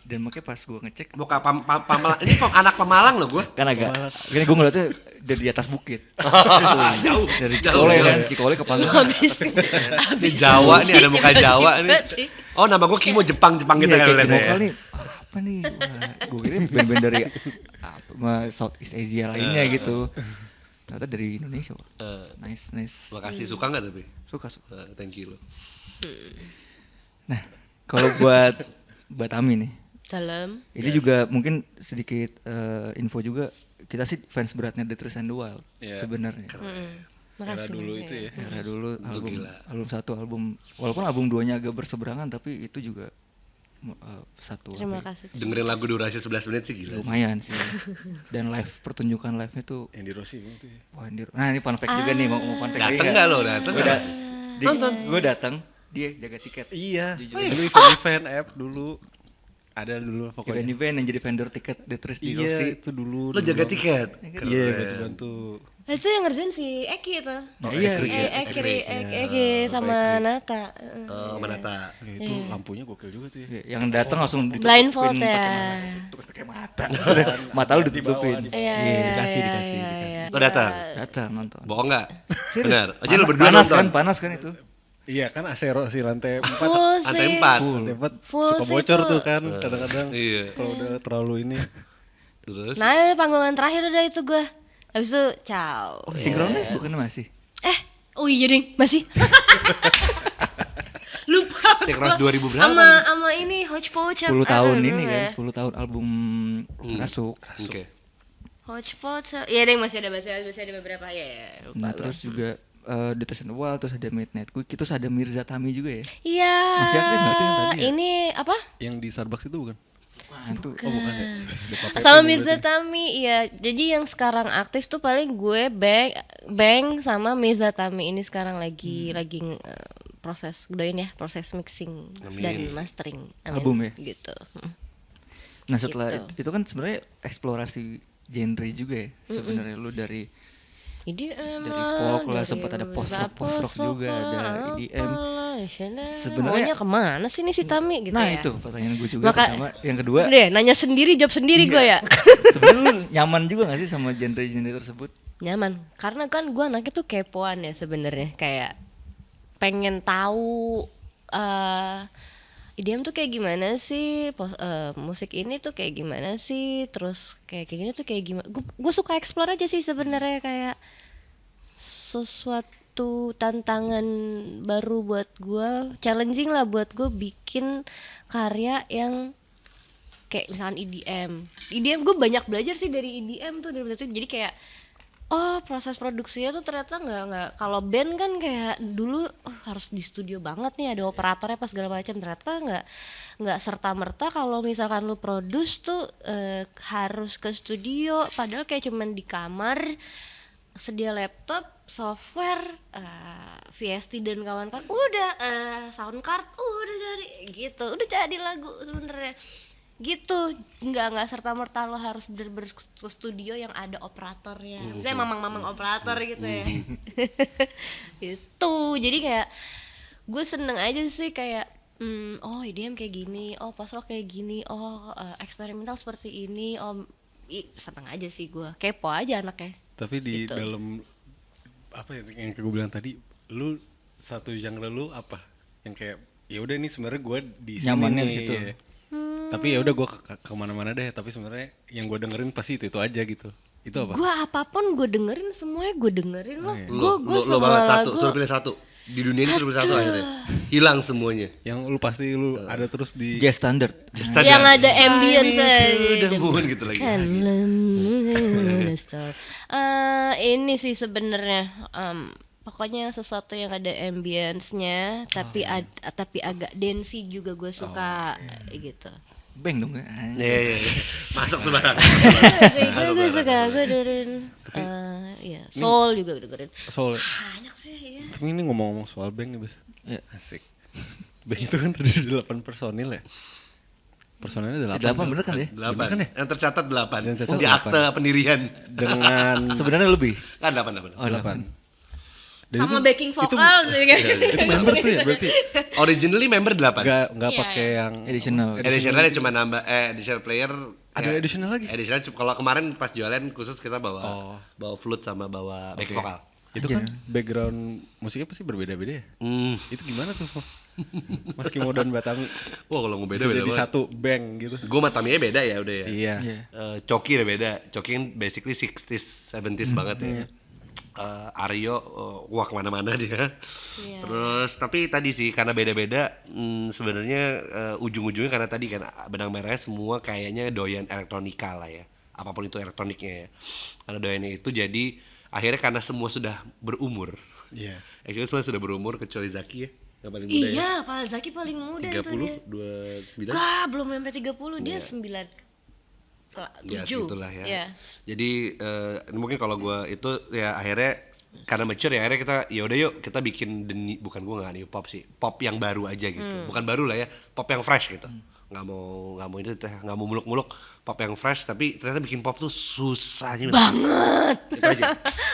Dan makanya pas gue ngecek Muka Pamalang, ini anak Pemalang loh gue. kan agak gini gue ngeliatnya dari di atas bukit. Jauh. Dari Jauh, Cikole jauh. kan, Cikole ke Panggung. Ini Jawa nih, ada muka Jawa nih. Oh nama gue Kimo Jepang gitu Iya, kali kayak lihat ya. Kimokal nih apa nih? Gue kira band-band dari Southeast Asia lainnya gitu. Ternyata dari Indonesia. Wah. Nice. Makasih, suka nggak tapi? Suka. Thank you lo. Nah, kalau buat Ami nih, Dalam. ini juga mungkin sedikit info juga, kita sih fans beratnya The Trees and the Wild sebenarnya. Era Makasih. dulu itu ya. Era dulu Itu gila. album walaupun album 2-nya agak berseberangan tapi itu juga satu Terima apa ya, kasih. Dengerin lagu durasi 11 menit sih gila. lumayan sih. Dan pertunjukan live-nya tuh Yang di Rossi itu ya. wah, nah ini fun fact juga nih mau fun fact Dateng juga. nggak lo? Dateng Gue nggak? nonton. Gue datang, dia jaga tiket. Iya, Jujur. dulu event app dulu. Ada dulu pokoknya. Event-event yang jadi vendor tiket The Trees di Iya, Rossi. itu dulu. Lo jaga tiket? Iya, bantu-bantu. Itu yang ngerjain si Eki itu. Nah, iya. Eki sama Nata. Oh, Manata. Ya, itu lampunya gokil juga tuh ya. Yang datang langsung ditutupin Blindfold ya. pakai mata. Mata lu ditutupin. Iya, dikasih. Lo datang? Datang nonton. Bohong nggak? Benar. Oh, jadi lo berdua Panas nonton? kan, panas kan itu. Iya kan AC Rossi lantai 4. Full Lantai sih. 4. Lantai 4 Full suka sih bocor tuh. tuh kan kadang-kadang. Iya. Kalau udah terlalu ini. Terus? Nah, ini panggungan terakhir udah itu gue. Habis itu ciao. Oh, Synchronize bukan masih? Oh iya ding, masih. Lupa. Synchronize gua. 2000 berapa? Sama ini Hodgepodge. 10 tahun aduh, ini kan, ya. 10 tahun album masuk. Oke. Hodgepodge. Iya ding, masih ada beberapa ya. Lupa Nah, gua. terus juga The Trees and the Wild, terus ada Midnight Quick, terus ada Mirza Tami juga ya. Iya. Masih aktif nggak tuh yang tadi ya? Ini apa? Yang di Starbucks itu bukan? Nah, itu Oh bukan ya. Sama Mirza Tami, iya. Jadi yang sekarang aktif tuh paling gue Bang sama Mirza Tami ini sekarang lagi proses proses mixing dan mastering. Amin. Album ya? Gitu. Nah, setelah Gitu. itu kan sebenarnya eksplorasi genre juga ya. Sebenarnya lu dari EDM folk lah, sempat ada post-rock juga, ada EDM. Sebenarnya- maunya kemana sih nih si Tami gitu Nah, ya? itu pertanyaan gue juga pertama. Yang kedua, Deh, nanya sendiri, jawab sendiri gue ya. sebenarnya lu nyaman juga gak sih sama genre-genre tersebut? Nyaman, karena kan gue anaknya tuh kepoan ya sebenarnya, kayak pengen tahu IDM tuh kayak gimana sih, musik ini tuh kayak gimana sih, terus kayak gini tuh kayak gimana. Gue suka explore aja sih sebenarnya, kayak sesuatu tantangan baru buat gue, challenging lah buat gue bikin karya yang kayak misalkan EDM gue banyak belajar sih dari EDM tuh dari itu. Jadi kayak oh proses produksinya tuh ternyata nggak kalau band kan kayak dulu harus di studio banget nih, ada operatornya pas segala macam. Ternyata nggak serta merta kalau misalkan lu produce tuh harus ke studio, padahal kayak cuman di kamar sedia laptop, software, VST dan kawan-kawan, udah sound card udah jadi gitu, udah jadi lagu sebenarnya gitu. Nggak serta merta lo harus bener-bener ke studio yang ada operatornya, misalnya mamang-mamang operator gitu ya. Itu jadi kayak gue seneng aja sih kayak oh IDM kayak gini, oh post rock kayak gini, oh eksperimental seperti ini, oh seneng aja sih, gue kepo aja anaknya. Tapi di Gitu. dalam apa ya yang gue bilang tadi, lu satu genre lu apa yang kayak ya udah ini sebenarnya gue di sini Nyamannya nih, di situ. ya. Tapi ya udah gue kemana-mana deh, tapi sebenarnya yang gue dengerin pasti itu aja gitu. Itu apa? Gue apapun gue dengerin, semuanya gue dengerin loh. Gue Lo semua banget satu, lagu suruh pilih satu. Di dunia ini suruh pilih satu akhirnya. Hilang semuanya. Yang lu pasti lu ada terus di Jazz standard. yang ada ambience Udah moon gitu lagi. ini sih sebenarnya pokoknya sesuatu yang ada ambience-nya tapi tapi agak dancey juga gue suka gitu. Bang dong ya. Iya. Masuk tuh barang. Gue suka, gue dengerin ya soul juga dengerin. soul. Banyak sih ya. Tapi ini ngomong-ngomong soal band nih, Bas. Ya. Asik. Band itu kan terdiri dari 8 personil ya. Personilnya ada 8. 8 bener kan ya? 8. kan ya? Yang tercatat 8. Yang tercatat Di 8. akte pendirian. Dengan Sebenarnya lebih. Kan 8. Oh, 8. Dan Sama itu- backing vokal sih kan. itu member tuh ya berarti Originally member 8. nggak Iya, pakai yang Additional. Additionalnya cuma nambah additional player. Ada additional lagi? Additional kalau kemarin pas jualan khusus kita bawa Oh. bawa flute sama bawa back Oke. vokal. Itu kan background musiknya pasti berbeda-beda ya. Itu gimana tuh? Mas Kimo dan Batami Wah kalau bisa beda jadi satu band gitu. Gue sama Tamiya beda ya udah ya. Iya. Iya. Coki udah beda. Coki kan basically 60s, 70s banget ya. Aryo wah kemana-mana dia. Iya. Terus tapi tadi sih karena beda-beda sebenarnya ujung-ujungnya karena tadi kan benang merahnya semua kayaknya doyan elektronika lah ya. Apapun itu elektroniknya ya. Karena doyannya itu jadi akhirnya karena semua sudah berumur. Iya. Actually semua sudah berumur kecuali Zaki ya. Yang paling muda ya. Iya, Pak Zaki paling muda itu dia. 30, 29. Gak, belum sampai 30, dia 9 Ya 7. segitulah ya. Iya. Jadi mungkin kalau gue itu ya akhirnya karena mature ya akhirnya kita ya udah yuk kita bikin bukan gue nggak new pop sih, pop yang baru aja gitu. Bukan baru lah ya, pop yang fresh gitu. Nggak mau itu nggak mau muluk-muluk, pop yang fresh tapi ternyata bikin pop tuh susahnya banget. Itu aja.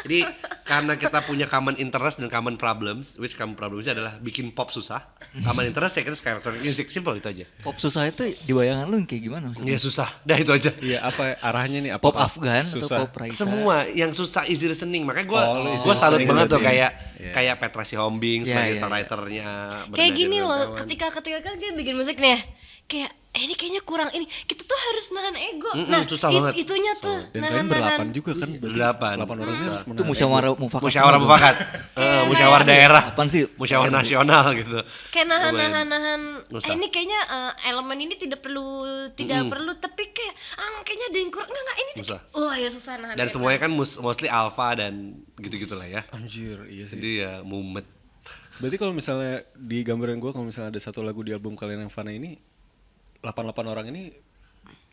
Jadi karena kita punya common interest dan common problems, which common problemsnya adalah bikin pop susah. Common interest ya kita suka electronic music, simple itu aja. Pop susah itu di bayangan lu yang kayak gimana maksudnya? Ya susah, dah itu aja. Iya, apa arahnya nih? Apa Pop Afgan atau susah? pop Raisa? Semua yang susah easy listening, makanya gue Oh, lu easy gue salut listening banget tuh berarti. kayak Iya. kayak Petra Sihombing Iya, sebagai iya, songwriternya. Kayak bernada gini dengan loh, kawan. ketika kan kita bikin musik nih ya, kayak ini kayaknya kurang ini, kita tuh harus nahan ego. Nah, susah banget. itunya tuh Dan kalian berlapan juga kan? Berdelapan. 8 orang harus Itu musyawarah mufakat. Musyawarah mufakat, musyawarah daerah, Apaan sih? musyawarah nasional gitu. kayak nahan Susah. ini kayaknya elemen ini tidak perlu tapi kayak kayaknya ada yang kurang enggak ini tuh Susah. ya susah nahan Dan ego. semuanya kan mostly alpha dan gitu-gitulah ya. Anjir, iya sih. Jadi ya mumet. Berarti kalau misalnya di gambaran gue, kalau misalnya ada satu lagu di album kalian yang Fana ini, 88 orang ini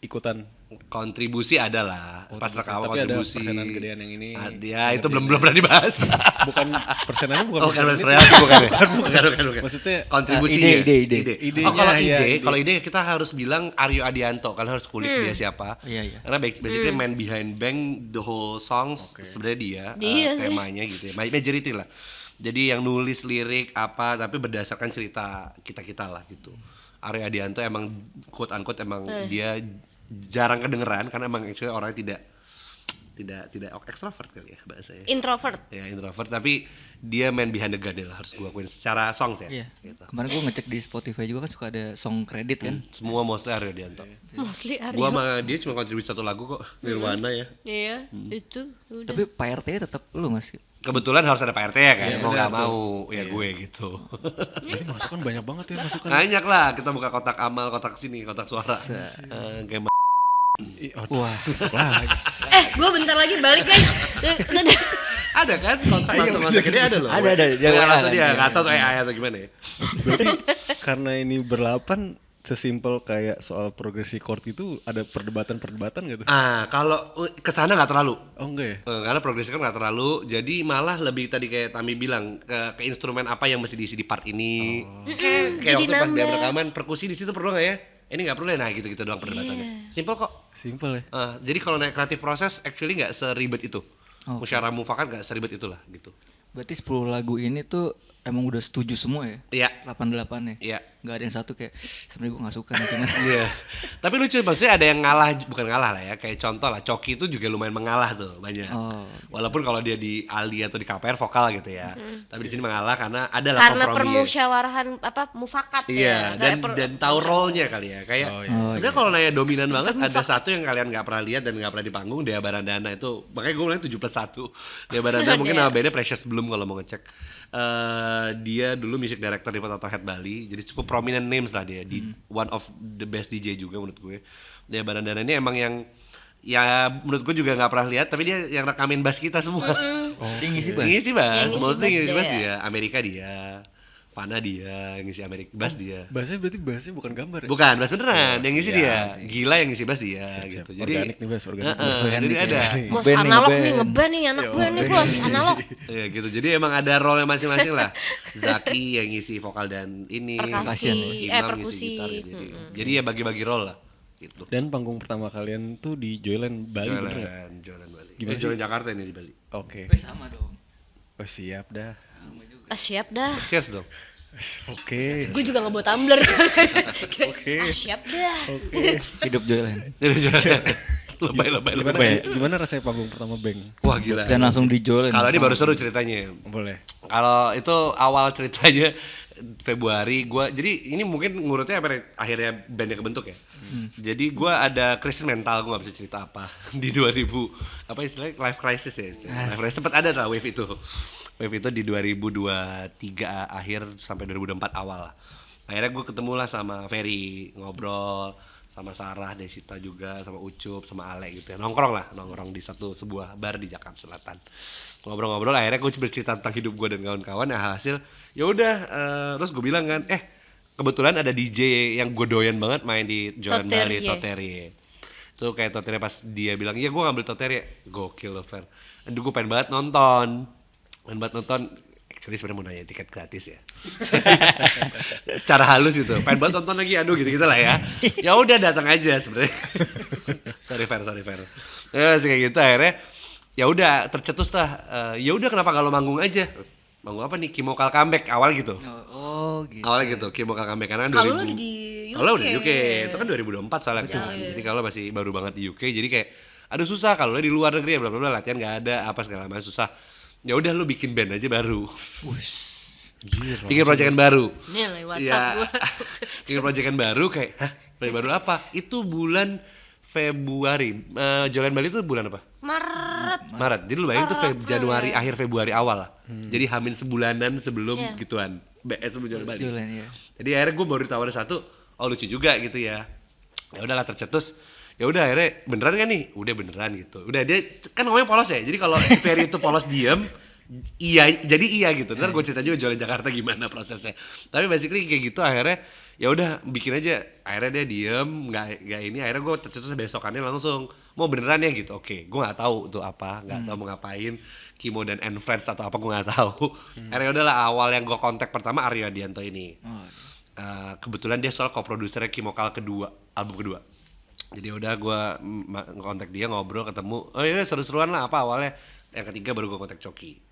ikutan. Kontribusi ada lah, pas Kontribusi. rekaman Tapi ada kontribusi. persenan gedean yang ini. Ya itu belum pernah dibahas. Bukan persenannya bukan Oh, bukan persenan relasi bukan ya? Bukan. Maksudnya, kontribusi ide. Idenya Oh, kalau ya, ide, kalau ide kita harus bilang Aryo Adianto, kalian harus kulik dia siapa. Iya, iya. Karena basically man behind bang the whole songs sebenarnya dia, Dia sih. temanya gitu ya. Majority lah. Jadi yang nulis lirik apa tapi berdasarkan cerita kita lah gitu. Aryo Adianto emang quote unquote emang dia jarang kedengeran karena emang actually orangnya tidak extrovert kali ya bahasanya. Introvert. Ya introvert tapi dia main behind the gun lah harus gue akuin secara songs ya. Iya. Gitu. Kemarin gue ngecek di Spotify juga kan suka ada song credit kan. Semua mostly Aryo Dianto. Mostly Aryo. Gua sama dia cuma kontribusi satu lagu kok, Nirwana ya. Iya, itu udah. Tapi Pak RT tetap lu Mas. Kebetulan harus ada Pak RT ya kan, Iya, mau benar nggak tuh. mau ya gue gitu. berarti masukan banyak banget ya masukan. Banyak lah, kita buka kotak amal, kotak sini, kotak suara. Kayak Wah, masuk lagi. Gue bentar lagi balik guys. Ada kan kontak dia ada loh. Ada. Jangan langsung dia Jangan. nggak tahu AI atau gimana ya. Berarti karena ini berlapan, sesimpel kayak soal progresi chord itu ada perdebatan gitu? Kalau kesana nggak terlalu. Oh enggak ya? Karena progresi kan nggak terlalu, jadi malah lebih tadi kayak Tami bilang ke instrumen apa yang mesti diisi di part ini. Kayak jadi waktu pas dia nambah. rekaman perkusi di situ perlu nggak ya? Ini nggak perlu ya, nah gitu-gitu doang perdebatannya. Simple kok. Simple ya? Jadi kalau naik kreatif proses actually nggak seribet itu. Oke. Musyawarah mufakat nggak seribet itulah gitu. Berarti 10 lagu ini tuh emang udah setuju semua ya? Iya. 88 ya? Iya. Nggak ada yang satu kayak sebenarnya gue nggak suka nih cuman. Iya. Tapi lucu maksudnya ada yang ngalah, bukan ngalah lah ya. Kayak contoh lah, Coki itu juga lumayan mengalah tuh banyak. Oh. Walaupun kalau dia di Aldi atau di KPR vokal gitu ya. Tapi di sini mengalah karena ada lah Karena kompromi. permusyawarahan mufakat Iya, ya. dan tahu role-nya kali ya. Kayak Oh, iya. sebenarnya kalau nanya dominan banget ada satu yang kalian nggak pernah lihat dan nggak pernah di panggung, Dea Barandana itu. Makanya gue bilang 7+1. Dea Barandana mungkin nama bandnya Precious Bloom kalau mau ngecek. Dia dulu music director di Potato Head Bali. Jadi cukup prominent names lah dia, di one of the best DJ juga menurut gue. Dea Barandana ini emang yang ya menurut gue juga nggak pernah lihat, tapi dia yang rekamin bass kita semua. Dia ngisi bass? Ngisi bass, Yang ngisi mostly bass ngisi bass dia. dia. Amerika dia, Fana dia, yang ngisi Amerika bass dia. Bassnya berarti bassnya bukan gambar ya? Bukan, bass beneran, yang ngisi siap. dia. Gila yang ngisi bass dia Siap. gitu. Jadi Organik nih bass, organik. jadi ada. Bos Ngeband nih, analog ngeband. nih, ngeband nih anak gue nih bos, analog. Ya gitu. Jadi emang ada role masing-masing lah. Zaki yang ngisi vokal dan ini, Perkasi, Imam perkusi. ngisi gitar gitu. Jadi ya bagi-bagi role lah gitu. Dan panggung pertama kalian tuh di Joyland Bali bener nggak? Jolan Bali. Gimana Jolan Jakarta ini di Bali. Oke. Sama dong. Oh siap dah. Siap dah. Cheers dong. Oke. Gue juga ngebawa tumbler. Oke. Siap dah. Hidup Joyland. Lebay-lebay. Gimana rasanya panggung pertama Bang? Wah gila. Dan langsung di Joyland. Kalau ini baru seru ceritanya. Boleh. Kalau itu awal ceritanya Februari gua, jadi ini mungkin ngurutnya akhirnya bandnya kebentuk ya. Jadi gua ada krisis mental, gua gak bisa cerita apa di 2000 apa istilahnya life crisis ya. Life crisis sempat ada lah wave itu. Wave itu di 2023 akhir sampai 2024 awal lah. Akhirnya gue ketemu lah sama Ferry, ngobrol sama Sarah, Desita juga, sama Ucup, sama Ale gitu ya. Nongkrong di sebuah bar di Jakarta Selatan. Ngobrol-ngobrol akhirnya gue bercerita tentang hidup gue dan kawan-kawan. Nah hasil ya udah terus gue bilang kan, kebetulan ada DJ yang gue doyan banget main di Joran Bali, Toterie. Tuh kayak Toterie pas dia bilang, iya gue ngambil Toterie. Gokil loh Fer. Aduh gue pengen banget nonton. Actually sebenarnya mau nanya tiket gratis ya. Secara halus gitu. Pengen banget nonton lagi, aduh gitu-gitu lah ya. Ya udah datang aja sebenarnya. sorry Fer. Ya kayak gitu akhirnya ya udah tercetus lah. Ya udah kenapa kalau manggung aja? Manggung apa nih? Kimokal Comeback awal gitu. Oh gitu. Awalnya gitu, Kimokal Comeback karena Kalau 2000. lu di UK. Kalau udah di UK, itu kan 2024 soalnya kan. Jadi kalau masih baru banget di UK, jadi kayak aduh susah kalau di luar negeri ya bla bla bla, latihan nggak ada apa segala macam susah. Ya udah lu bikin band aja baru. Bikin proyekan baru. Nih lah WhatsApp gue. Bikin proyekan baru kayak, hah? Proyek baru apa? Itu bulan Februari. Jolan Bali itu bulan apa? Maret. Jadi lu bayangin tuh Januari akhir Februari awal lah. Jadi hamin sebulanan sebelum gituan. Sebelum Jolan Bali. Jolan, ya. Jadi akhirnya gue baru ditawarin satu, oh lucu juga gitu ya. Ya udahlah tercetus. Ya udah akhirnya beneran kan nih? Udah beneran gitu. Udah dia kan ngomongnya polos ya. Jadi kalau Ferry itu polos diem, iya jadi iya gitu. Ntar gue cerita juga Jolan Jakarta gimana prosesnya. Tapi basically kayak gitu akhirnya ya udah bikin aja. Akhirnya dia diem, nggak ini. Akhirnya gue tercetus besokannya langsung mau beneran ya gitu. Oke, gue nggak tahu tuh apa, nggak tahu mau ngapain. Kimo dan Friends atau apa gue nggak tahu. Akhirnya udahlah awal yang gue kontak pertama Aryo Dianto ini. Kebetulan dia soal co-produsernya Kimokal kedua, album kedua. Jadi udah gue kontak dia, ngobrol, ketemu. Oh iya seru-seruan lah apa awalnya. Yang ketiga baru gue kontak Coki.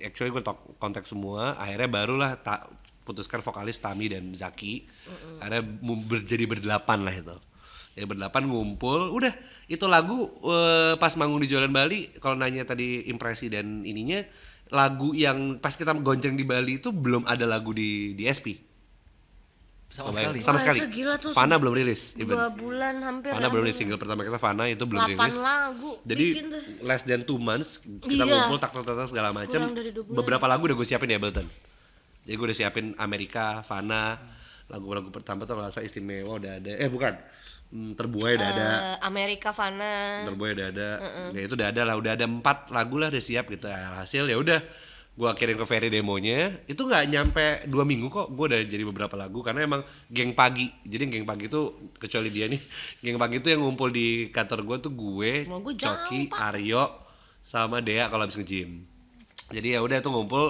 Actually gue kontak semua. Akhirnya barulah putuskan vokalis Tami dan Zaki. Akhirnya jadi berdelapan lah itu. Jadi berdelapan ngumpul. Udah itu lagu pas manggung di Jolan Bali. Kalau nanya tadi impresi dan ininya. Lagu yang pas kita gonceng di Bali itu belum ada lagu di SP. Sama sekali. Wah, itu gila tuh. Fana belum rilis. 2 bulan hampir. Fana belum rilis, single pertama kita Fana itu belum 8 rilis. lagu Jadi bikin tuh. less than 2 months kita ngumpul tak segala macam. Kurang dari 2 bulan. Beberapa lagu udah gue siapin di Ableton. Jadi gue udah siapin Amerika, Fana, lagu-lagu pertama tuh nggak salah Istimewa udah ada, bukan, Terbuai udah ada, Amerika Fana. Terbuai udah ada, ya itu udah ada lah, udah ada 4 lagu lah udah siap gitu. Hasil ya udah, gua kirim ke Ferry demonya, itu nggak nyampe 2 minggu kok, gua udah jadi beberapa lagu karena emang geng pagi. Jadi geng pagi itu kecuali dia nih, geng pagi itu yang ngumpul di kantor gua tuh gue, Mau gua Coki, Aryo, sama Dea kalau habis nge-gym. Jadi ya udah tuh ngumpul,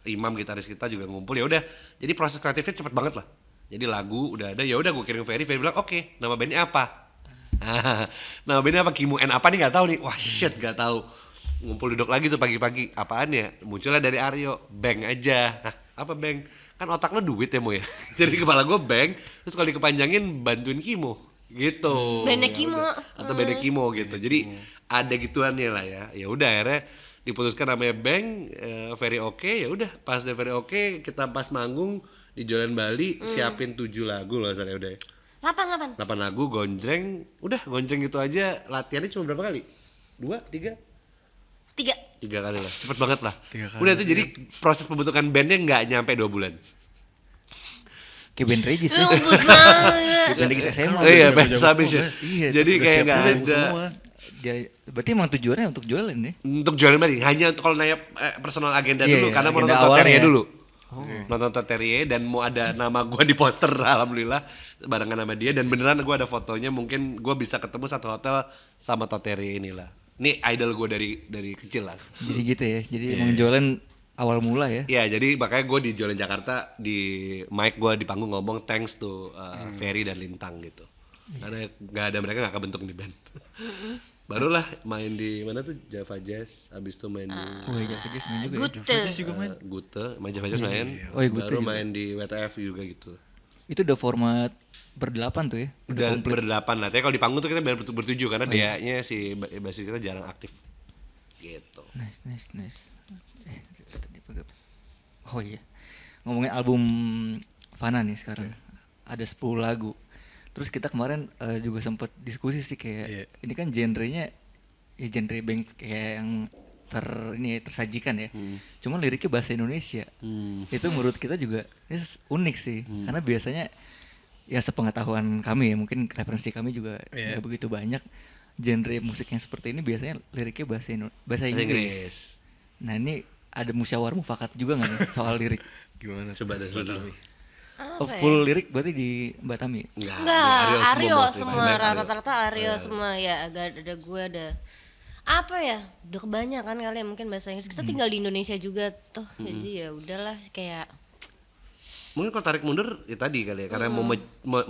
Imam gitaris kita juga ngumpul, ya udah. Jadi proses kreatifnya cepet banget lah. Jadi lagu udah ada, ya udah gue kirim ke Ferry bilang oke, nama bandnya apa? Nama bandnya apa? Kimu N apa nih nggak tahu nih. Wah shit nggak tahu. Ngumpul duduk lagi tuh pagi-pagi. Apaan ya? Munculnya dari Aryo, Bang aja. Hah, apa Bang? Kan otak lo duit ya Mo ya. Jadi kepala gue Bang, terus kalau dikepanjangin bantuin Kimo gitu. Bandnya Ya Kimo. udah. Atau bandnya Kimo gitu. Jadi ada gituannya lah ya. Ya udah akhirnya diputuskan namanya Bang, Very Oke, ya udah pas udah Very Oke kita pas manggung di Jolan Bali siapin 7 lagu lah saya udah. 8. 8 lagu gonjreng, udah gonjreng gitu aja. Latihannya cuma berapa kali? 2, 3? 3. 3 kali lah, cepet banget lah. 3 kali. Udah itu jadi proses pembentukan bandnya nggak nyampe 2 bulan. Kayak band Regis ya. Ngebut banget. Band Regis SMA. Oh iya, udah band habis ya. Iya, Jadi udah kayak siap nggak lagu ada. semua. Berarti emang tujuannya untuk jualan ya? Untuk jualan Bali, hanya untuk kalau nanya personal agenda Iya, dulu, iya, karena mau agenda nonton Toteria awalnya. dulu. Nonton Toteria dan mau ada nama gua di poster, alhamdulillah barengan sama dia, dan beneran gua ada fotonya, mungkin gua bisa ketemu satu hotel sama Toteria inilah. Ini idol gua dari kecil lah. Jadi gitu ya. Jadi emang jualan awal mula ya. Iya, jadi makanya gue di Jualan Jakarta di mic gue di panggung ngomong thanks to Ferry dan Lintang gitu. Karena nggak ada mereka nggak kebentuk di band. Barulah main di mana tuh Java Jazz, abis itu main di Oh iya, Regis main juga ya. Gute. Gute, main Java Jazz main. Oh iya, Gute Baru juga. main di WTF juga gitu. Itu udah format berdelapan tuh ya. Udah komplit. berdelapan lah. Tapi kalau di panggung tuh kita bertujuh karena dianya si basis kita jarang aktif. Gitu. Nice. Tadi oh iya. Ngomongin album Fana nih sekarang. Ada 10 lagu. Terus kita kemarin juga sempat diskusi sih kayak ini kan genrenya ya genre band kayak yang tersajikan ya. Cuman liriknya bahasa Indonesia. Itu menurut kita juga unik sih. Karena biasanya ya sepengetahuan kami ya, mungkin referensi kami juga nggak begitu banyak. Genre musik yang seperti ini biasanya liriknya bahasa Inggris. Nah ini ada musyawar mufakat juga nggak nih soal lirik? Gimana? Coba deh dulu. Oh, full lirik berarti di Mbak Tami? Enggak, Aryo semua, Baik, Aryo. rata-rata Aryo semua ya, agak ada gue ada apa ya, udah kebanyakan kali ya mungkin bahasa Inggris. Kita tinggal di Indonesia juga toh, jadi ya udahlah kayak Mungkin kalau tarik mundur ya tadi kali ya, karena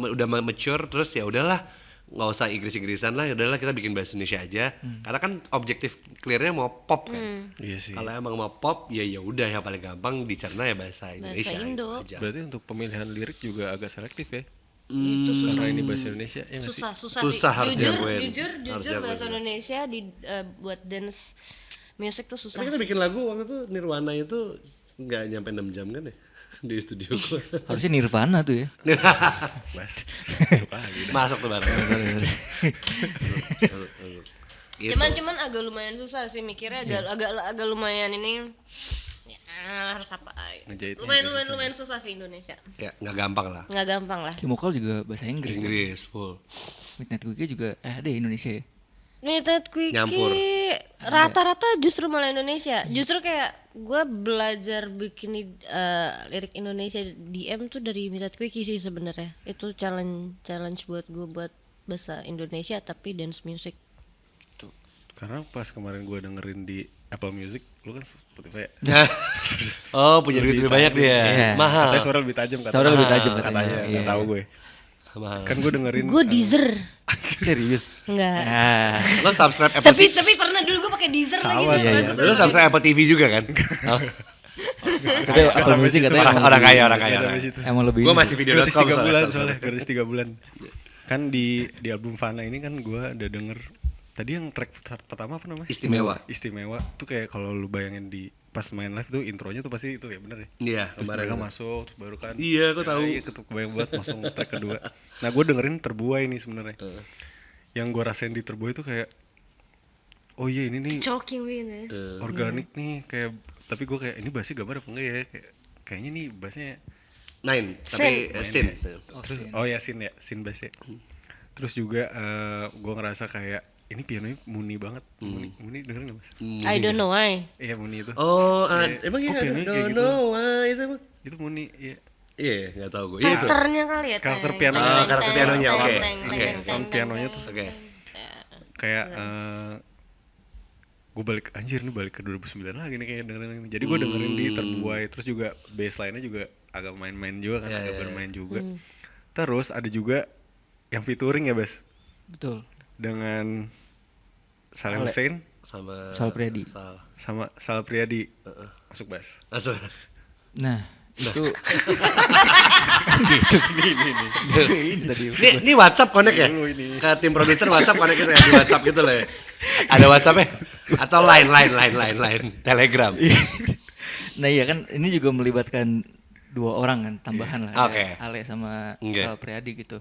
udah mature, terus ya udahlah nggak usah Inggris-Inggrisan lah, ya udahlah kita bikin bahasa Indonesia aja. Karena kan objektif clearnya mau pop kan. Iya sih. Kalau emang mau pop ya udah yang paling gampang dicerna ya bahasa Indonesia Indo. itu aja. Berarti untuk pemilihan lirik juga agak selektif ya. itu susah. Karena ini bahasa Indonesia ya nggak sih? Susah Susah sih. harus diakuin. Jujur Harus bahasa diakuin. Indonesia di buat dance music tuh susah. Tapi kita sih. bikin lagu waktu itu Nirwana itu nggak nyampe 6 jam kan ya di studio gua. Harusnya Nirvana tuh ya. Bas. Masuk lagi dah. Masuk tuh bareng. Gitu. Cuman agak lumayan susah sih mikirnya, agak lumayan ini ya, harus apa Ngejahitnya lumayan susah sih Indonesia, Ya nggak gampang lah. nggak gampang lah. Chemical juga bahasa Inggris. kan? Inggris full. Midnight Quickie juga ada Indonesia ya. Midnight Nyampur. Quickie rata-rata justru malah Indonesia. Justru kayak gue belajar bikin lirik Indonesia DM tuh dari Midnight Quickie sih sebenarnya. Itu challenge buat gue buat bahasa Indonesia tapi dance music. Karena pas kemarin gue dengerin di Apple Music, lu kan Spotify. Oh punya duit lebih banyak dia. Iya. Mahal. Katanya suara lebih tajam katanya. Suara lebih tajam katanya. Katanya, Iya. nggak tahu gue. Mahal. Kan gue dengerin. Gue Deezer Serius? enggak. Ah, Lo subscribe Apple TV? Tapi pernah dulu gue pakai Deezer lagi Sama, nih. iya, Gua iya. Lo subscribe Apple TV juga kan? Oh. katanya Apple Music katanya Orang kaya. emang lebih Gue ini masih sih. Gratis video.com 3 bulan soalnya, gratis 3 bulan. Kan di album Fana ini kan gue udah denger tadi yang track pertama apa namanya? Istimewa. Istimewa tuh kayak kalau lu bayangin di pas main live tuh intronya tuh pasti itu ya bener ya. Iya Terus kemarin. mereka masuk terus baru kan. Iya, aku tahu. Iya, kebayang buat masuk track kedua. Nah, gue dengerin Terbuai nih sebenarnya. Yang gue rasain di Terbuai tuh kayak oh iya ini nih Choking win ya. organik nih kayak, tapi gue kayak ini bassnya gambar apa enggak ya, kayaknya nih bassnya Nine, tapi Sin. Terus oh ya Sin bass ya. Terus juga gue ngerasa kayak ini pianonya Muni banget. Muni dengerin gak mas? I don't know why. Iya Muni itu. Oh, Iya. emang Kok iya? pianonya kayak Don't gitu? know why itu emang. Itu Muni, iya. Iya, nggak tahu gue. Iya itu. Karakternya kali ya. Karakter Teng, pianonya. teng, Ah, karakter teng, pianonya, teng, oke. teng, Oke. teng, Sound teng, pianonya teng. tuh Oke. kayak gue balik anjir nih balik ke 2009 lagi nih kayak dengerin ini. Jadi gue dengerin di Terbuai, terus juga bassline-nya juga agak main-main juga kan, Iya, agak iya, bermain juga. Terus ada juga yang featuring ya Bas, Betul. dengan Saleh Ale. Hussein Sama Sal Priadi. sama Sal Priadi. Masuk Bas. Langsung. Nah, itu ini tadi. Ini WhatsApp connect ya? Dulu ini. Ke tim produser WhatsApp connect gitu ya di WhatsApp gitu loh ya. Ada WhatsAppnya? Atau line Telegram. Nah iya kan ini juga melibatkan 2 orang kan tambahan lah. Oke. Ada Ale sama Oke. Sal Priadi gitu.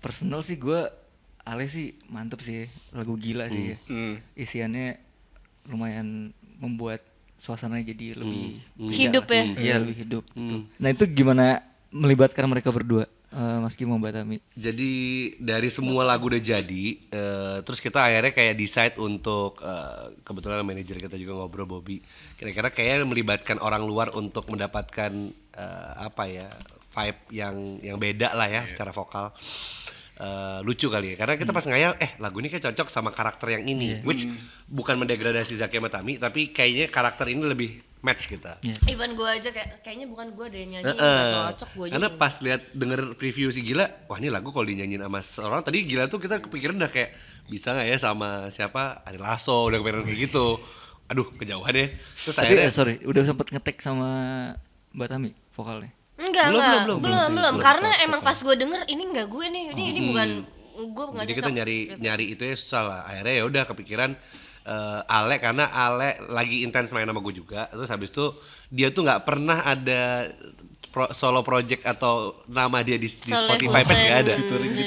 Personal sih gue Ale sih mantep sih, lagu gila sih ya. Isiannya lumayan membuat suasananya jadi lebih beda Hidup lah. ya? Iya lebih hidup gitu. Nah itu gimana melibatkan mereka berdua, Mas Kimo, Mbak Tami? Jadi dari semua lagu udah jadi, terus kita akhirnya kayak decide untuk kebetulan manajer kita juga ngobrol Bobby. Kira-kira kayak melibatkan orang luar untuk mendapatkan apa ya vibe yang beda lah ya secara vokal. Lucu kali ya karena kita pas ngayal lagu ini kayak cocok sama karakter yang ini, which bukan mendegradasi Zaky sama Tami tapi kayaknya karakter ini lebih match kita. Even gue aja kayaknya bukan gue deh nyanyi, nggak cocok gue aja. Karena pas lihat denger preview si Gila, wah ini lagu kalau dinyanyiin sama seorang tadi Gila tuh kita kepikiran udah kayak bisa nggak ya sama siapa Ari Lasso, udah kepikiran kayak gitu. Aduh kejauhan deh. Terus Tapi akhirnya sorry, udah sempet ngetek sama Mbak Tami vokalnya? Enggak, Belum sih, belum. Karena emang pas gue denger ini enggak gue nih, ini bukan gue nggak jadi cocok. kita nyari itu ya susah lah. Akhirnya ya udah kepikiran Ale karena Ale lagi intens main sama gue juga. Terus habis itu dia tuh nggak pernah ada solo project atau nama dia di Spotify page nggak ada.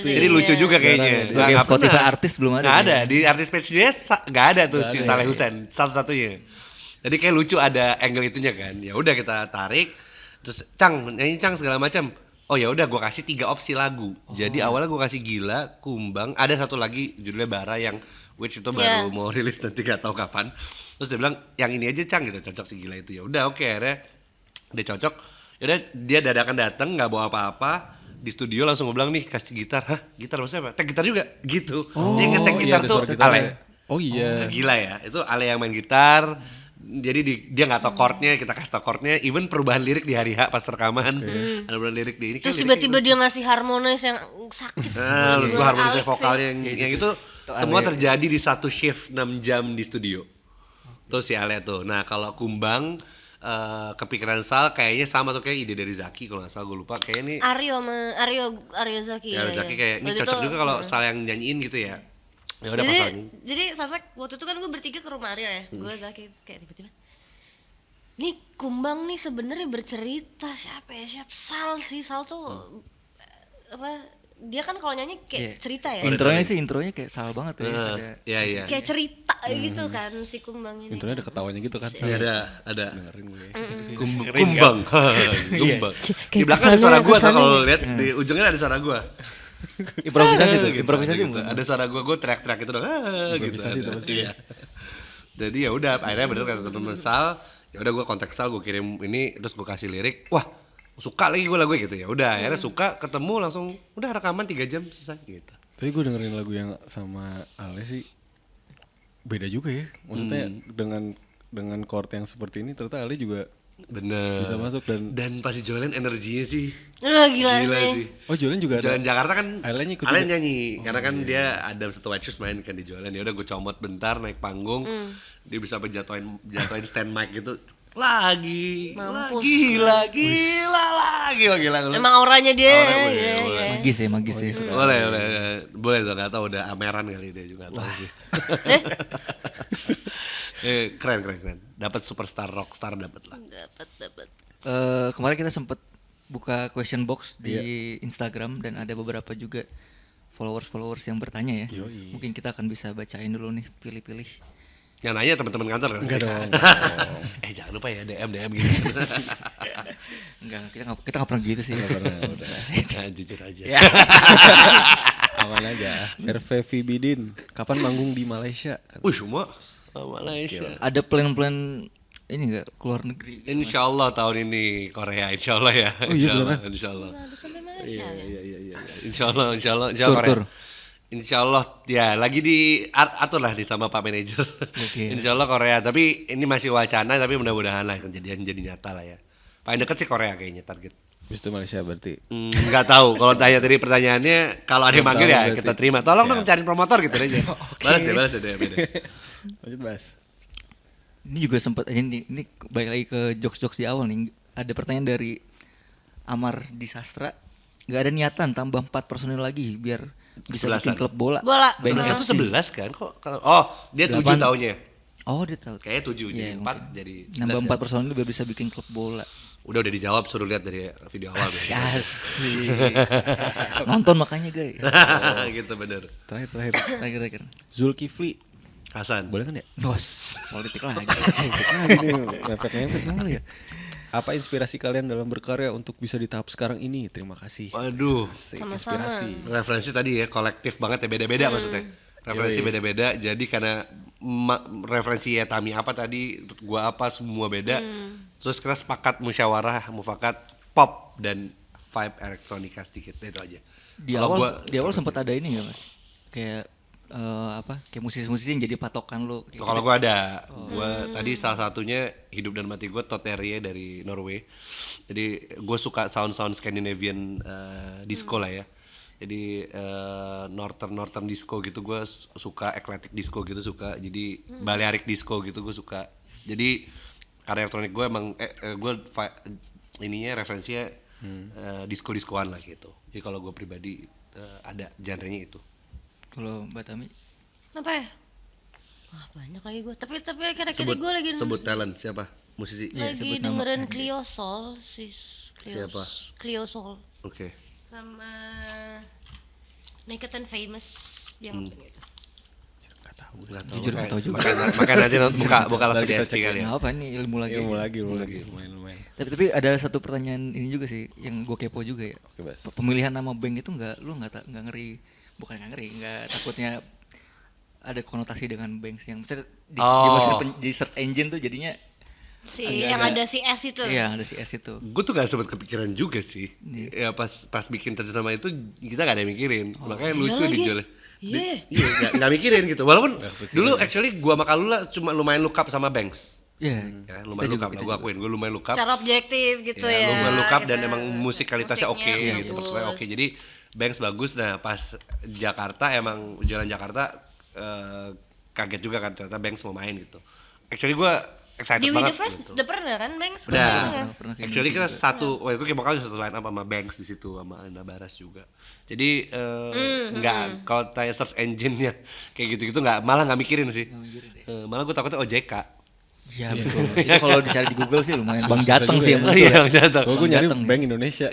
Jadi lucu juga kayaknya. Sebagai Nggak Spotify pernah. artis belum ada. Nggak ada kayaknya. di artis page dia nggak ada tuh si Saleh Hussein satu-satunya. Jadi kayak lucu ada angle itunya kan. Ya udah kita tarik. Terus nyanyi Cang segala macam. Oh ya udah gue kasih 3 opsi lagu. Jadi awalnya gue kasih Gila, Kumbang, ada satu lagi judulnya Bara yang which itu baru mau rilis nanti gak tahu kapan. Terus dia bilang yang ini aja Cang gitu cocok si Gila itu. Ya udah oke akhirnya dia cocok. Yaudah dia dadakan datang nggak bawa apa-apa di studio langsung gue bilang nih kasih gitar. Hah gitar maksudnya apa? Tek gitar juga gitu. Dia ngetek gitar ada tuh suara gitarnya. Ale. Oh iya. Gila ya itu Ale yang main gitar. Jadi dia nggak tahu chordnya, kita kasih tau chordnya. Even perubahan lirik di hari H pas rekaman, ada perubahan lirik di ini. Terus kan tiba-tiba liriknya dia ngasih harmonis yang sakit. Nah, menurut gua harmonisnya Alex vokalnya sih. yang itu semua terjadi di satu shift 6 jam di studio. Terus si Ale tuh. Nah kalau Kumbang kepikiran Sal kayaknya sama tuh kayak ide dari Zaky kalau nggak salah gue lupa kayak ini. Aryo Zaky. Ya Zaky kayak ini Waktu cocok itu, juga kalau Sal yang nyanyiin gitu ya. Ya udah jadi, pasalnya. jadi fun fact, waktu itu kan gue bertiga ke rumah Aryo ya. Gue Zaky terus kayak tiba-tiba nih Kumbang nih sebenarnya bercerita siapa Sal sih. Sal tuh apa dia kan kalau nyanyi kayak cerita ya. Intronya kayak Sal banget ya. Ada Iya. Kayak cerita gitu kan si Kumbang ini. Intronya ada ketawanya gitu kan. Iya ada. Dengerin gue. Kumbang. Kumbang. Di belakang ada suara gua tuh kalau lihat di ujungnya ada suara gua. improvisasi tuh, Gitu, improvisasi gitu. bukan? Ada suara gua teriak-teriak itu dong. Gitu. Improvisasi ada. tuh. Iya. Jadi ya udah akhirnya bener kata temen Sal, ya udah gua kontak Sal, gua kirim ini terus gua kasih lirik. Wah, suka lagi gua lagu gitu ya. Udah akhirnya suka, ketemu langsung udah rekaman 3 jam selesai gitu. Tapi gue dengerin lagu yang sama Ale sih beda juga ya. Maksudnya dengan chord yang seperti ini ternyata Ale juga Bener. bisa masuk Dan pasti Jolen energinya sih. Gila sih. Oh Jolen juga ada. Jalan Jakarta kan Ale ikut Ale juga? nyanyi karena kan dia ada satu White Shoes main kan di Jolen. Ya udah gue comot bentar naik panggung. Dia bisa sampai jatuhin stand mic gitu. Lagi. Mampus. Gila. Emang auranya dia. Auranya Gila, boleh. gila. Magis ya. Boleh tuh nggak tahu udah ameran kali dia juga nggak tahu sih. Keren. Dapat superstar rockstar dapat lah. Dapat. Kemarin kita sempat buka question box di Instagram dan ada beberapa juga followers yang bertanya ya. Yoi. Mungkin kita akan bisa bacain dulu nih, pilih-pilih. Yang nanya teman-teman kantor kan? Enggak dong. Jangan lupa ya DM gitu. Enggak, kita nggak pernah gitu sih. Nggak pernah, udah. Nah, jujur aja. Aman aja. Survei Vibidin, kapan manggung di Malaysia? Semua Malaysia. Ada plan-plan ini nggak keluar negeri? Insya Allah tahun ini Korea, Insya Allah ya. Oh iya, Insya Allah. Aduh, sampai Malaysia ya. Iya. Insya Allah Tur, Korea. tur. Insya Allah ya lagi atur lah di sama Pak Manajer. Oke. Insya Allah Korea, tapi ini masih wacana, tapi mudah-mudahan lah kejadian jadi nyata lah ya. Paling deket sih Korea kayaknya target. Habis itu Malaysia berarti. Nggak tahu kalau tanya tadi pertanyaannya, kalau ada yang Belum manggil tahu ya berarti. kita terima. Tolong dong Siap. cari promotor gitu aja. Balas deh. Lanjut Bas. Ini juga sempat ini balik lagi ke jokes-jokes di awal nih. Ada pertanyaan dari Amar di Sastra. Gak ada niatan tambah 4 personil lagi biar bisa bikin 11-an. klub bola. Bola. Banyak Satu FC. 11 kan kok kalau dia 7 8. tahunnya. Oh dia tahu. Kayaknya 7 jadi Iya, 4 mungkin. jadi 11 Nambah 4 kan? personil biar bisa bikin klub bola. Udah dijawab, suruh lihat dari video awal biasanya. Asik. Nonton makanya guys. Gitu bener. Terakhir. Terakhir. Zulkifli, Hasan. boleh kan ya? Bos, politik lagi. Mepet kali ya. Apa inspirasi kalian dalam berkarya untuk bisa di tahap sekarang ini? Terima kasih. Waduh, Asik, Sama-sama. inspirasi. referensi tadi ya kolektif banget ya, beda-beda maksudnya. Referensi Yoi. beda-beda, jadi karena referensi ya Tami apa tadi, gua apa semua beda. Terus kita sepakat musyawarah, mufakat pop dan vibe elektronika sedikit, itu aja. Di Kalau awal referensi. sempat ada ini nggak mas? Kayak kayak musisi-musisi yang jadi patokan lo. Kalau gue ada, gue tadi salah satunya Hidup dan Mati gue Toterie dari Norway. Jadi gue suka sound Scandinavian disco lah ya. Jadi northern disco gitu gue suka, eclectic disco gitu suka. Jadi Balearic disco gitu gue suka. Jadi karya elektronik gue emang ininya referensinya disco-diskoan lah gitu. Jadi kalau gue pribadi ada genrenya itu. Kalau Mbak Tami, Apa ya? Wah banyak lagi gue. Tapi kira-kira Sebut, gue lagi sebut talent siapa? Musisi. Iya, lagi sebut nama. dengerin Clio Soul Siapa? Clio Soul Oke. sama Naked and Famous yang itu. Nggak tahu. Jujur nggak tahu juga. Makanya nanti buka langsung di Kita SP cek kali ya. nggak apa ini ilmu lagi. Ilmu lagi. Lumayan. Tapi ada satu pertanyaan ini juga sih yang gue kepo juga ya. Oke, Bas. Pemilihan nama bank itu lu nggak ngeri, bukan nggak ngeri, nggak takutnya ada konotasi dengan bank yang misalnya di search engine tuh jadinya Yang ada si S itu. iya ada si S itu. Gue tuh gak sempet kepikiran juga sih. Iya. Ya pas bikin terjemahan itu kita gak ada yang mikirin. Makanya Iya lucu lagi. dijual. Iya. Iya, gak mikirin gitu. Walaupun dulu actually gua sama Kalula cuma lumayan look up sama Banks. Iya. Ya, lumayan look up lah, gue akuin. Gue lumayan look up. Secara objektif gitu ya. Lumayan look up dan gitu. emang musikalitasnya oke Musiknya gitu, bagus. personalnya oke. Jadi Banks bagus. Nah pas Jakarta emang jalan Jakarta kaget juga kan ternyata Banks mau main gitu. Actually gue excited Di banget. Window Fest gitu. udah pernah kan Banks? Udah. Pernah kayak Actually gitu kita juga. satu waktu itu kita bakal satu line up sama Banks di situ sama Ana Baras juga. Jadi nggak kalau tanya search engine-nya kayak gitu-gitu malah nggak mikirin sih. Malah gue takutnya OJK. Iya betul. Itu kalau dicari di Google sih lumayan. Bang Susah Jateng juga sih ya. yang Oh muncul iya, ya. Bang Jateng. Oh, gue nyari Datang ya. Bank Indonesia.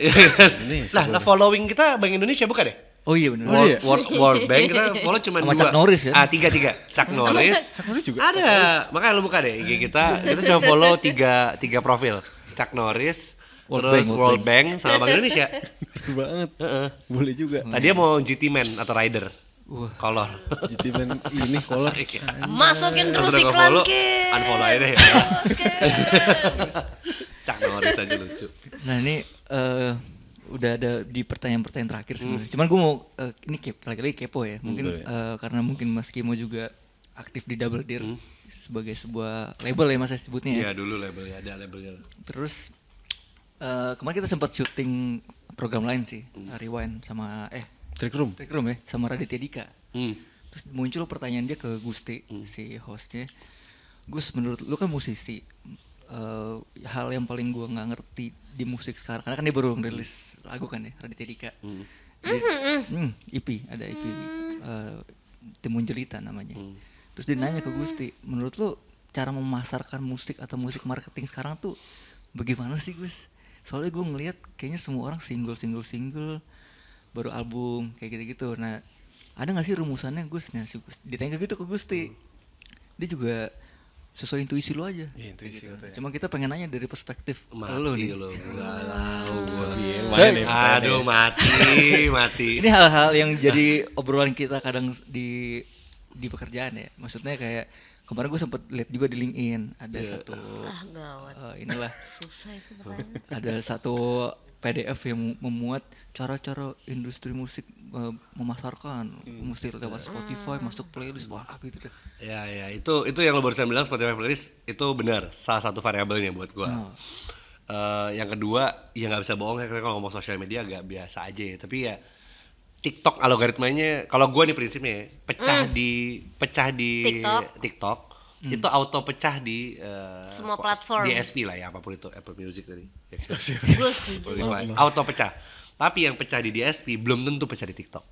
Nah, following kita Bank Indonesia bukan ya? Oh iya benar. Oh, iya. World Bank kita follow cuma Sama dua. Chuck Norris kan? Tiga. Chuck Norris. Chuck Norris juga? Ada. Makanya lu buka deh IG kita cuma follow tiga profil. Chuck Norris, terus World Bank sama Bank Indonesia. banget. Boleh juga. Tadinya mau GT Man atau Rider. Wah. Color. Jitimen ini kolor. Masukin terus Terus udah iklan nge-follow, ke. unfollow aja deh ya. Chuck Norris aja lucu. Nah ini udah ada di pertanyaan-pertanyaan terakhir sebenarnya. Cuman gue mau ini lagi-lagi kepo ya. Mungkin boleh. karena mungkin Mas Kimo juga aktif di Double Deer sebagai sebuah label ya Mas saya sebutnya ya. Iya dulu labelnya ada labelnya. Terus kemarin kita sempat syuting program lain sih, Rewind sama Trick Room. Trick Room ya sama Raditya Dika. Hmm. Terus muncul pertanyaan dia ke Gusti si hostnya. Gus, menurut lu kan musisi, hal yang paling gua nggak ngerti di musik sekarang karena kan dia baru ngerilis lagu kan ya Raditya Dika. EP ada EP Timun Jelita namanya. Terus dia nanya ke Gusti, menurut lu cara memasarkan musik atau musik marketing sekarang tuh bagaimana sih Gus? Soalnya gue ngelihat kayaknya semua orang single baru album kayak gitu-gitu. Nah ada nggak sih rumusannya Gus? Nah si Gus ditanya gitu ke Gusti. Dia dia juga sesuai intuisi lu aja. Iya, intuisi Gitu. katanya. Cuma kita pengen nanya dari perspektif Mati lu nih. lo, gak tahu gua. Iya, lumayan Saya- ya pertanyaannya. Aduh mati. Ini hal-hal yang jadi obrolan kita kadang di pekerjaan ya. Maksudnya kayak kemarin gue sempet lihat juga di LinkedIn ada satu Gawat. inilah Susah itu pertanyaan. ada satu PDF yang memuat cara-cara industri musik memasarkan musik lewat Spotify masuk playlist wah gitu deh. Ya itu yang lo barusan bilang Spotify playlist itu benar salah satu variabelnya buat gua. Oh. Yang kedua ya nggak bisa bohong ya kalau ngomong sosial media agak biasa aja ya tapi ya TikTok algoritmanya kalau gua nih prinsipnya ya, pecah di TikTok itu auto pecah di Semua platform. DSP lah ya apapun itu Apple Music tadi. Gue setuju. Spotify. Auto pecah. Tapi yang pecah di DSP belum tentu pecah di TikTok.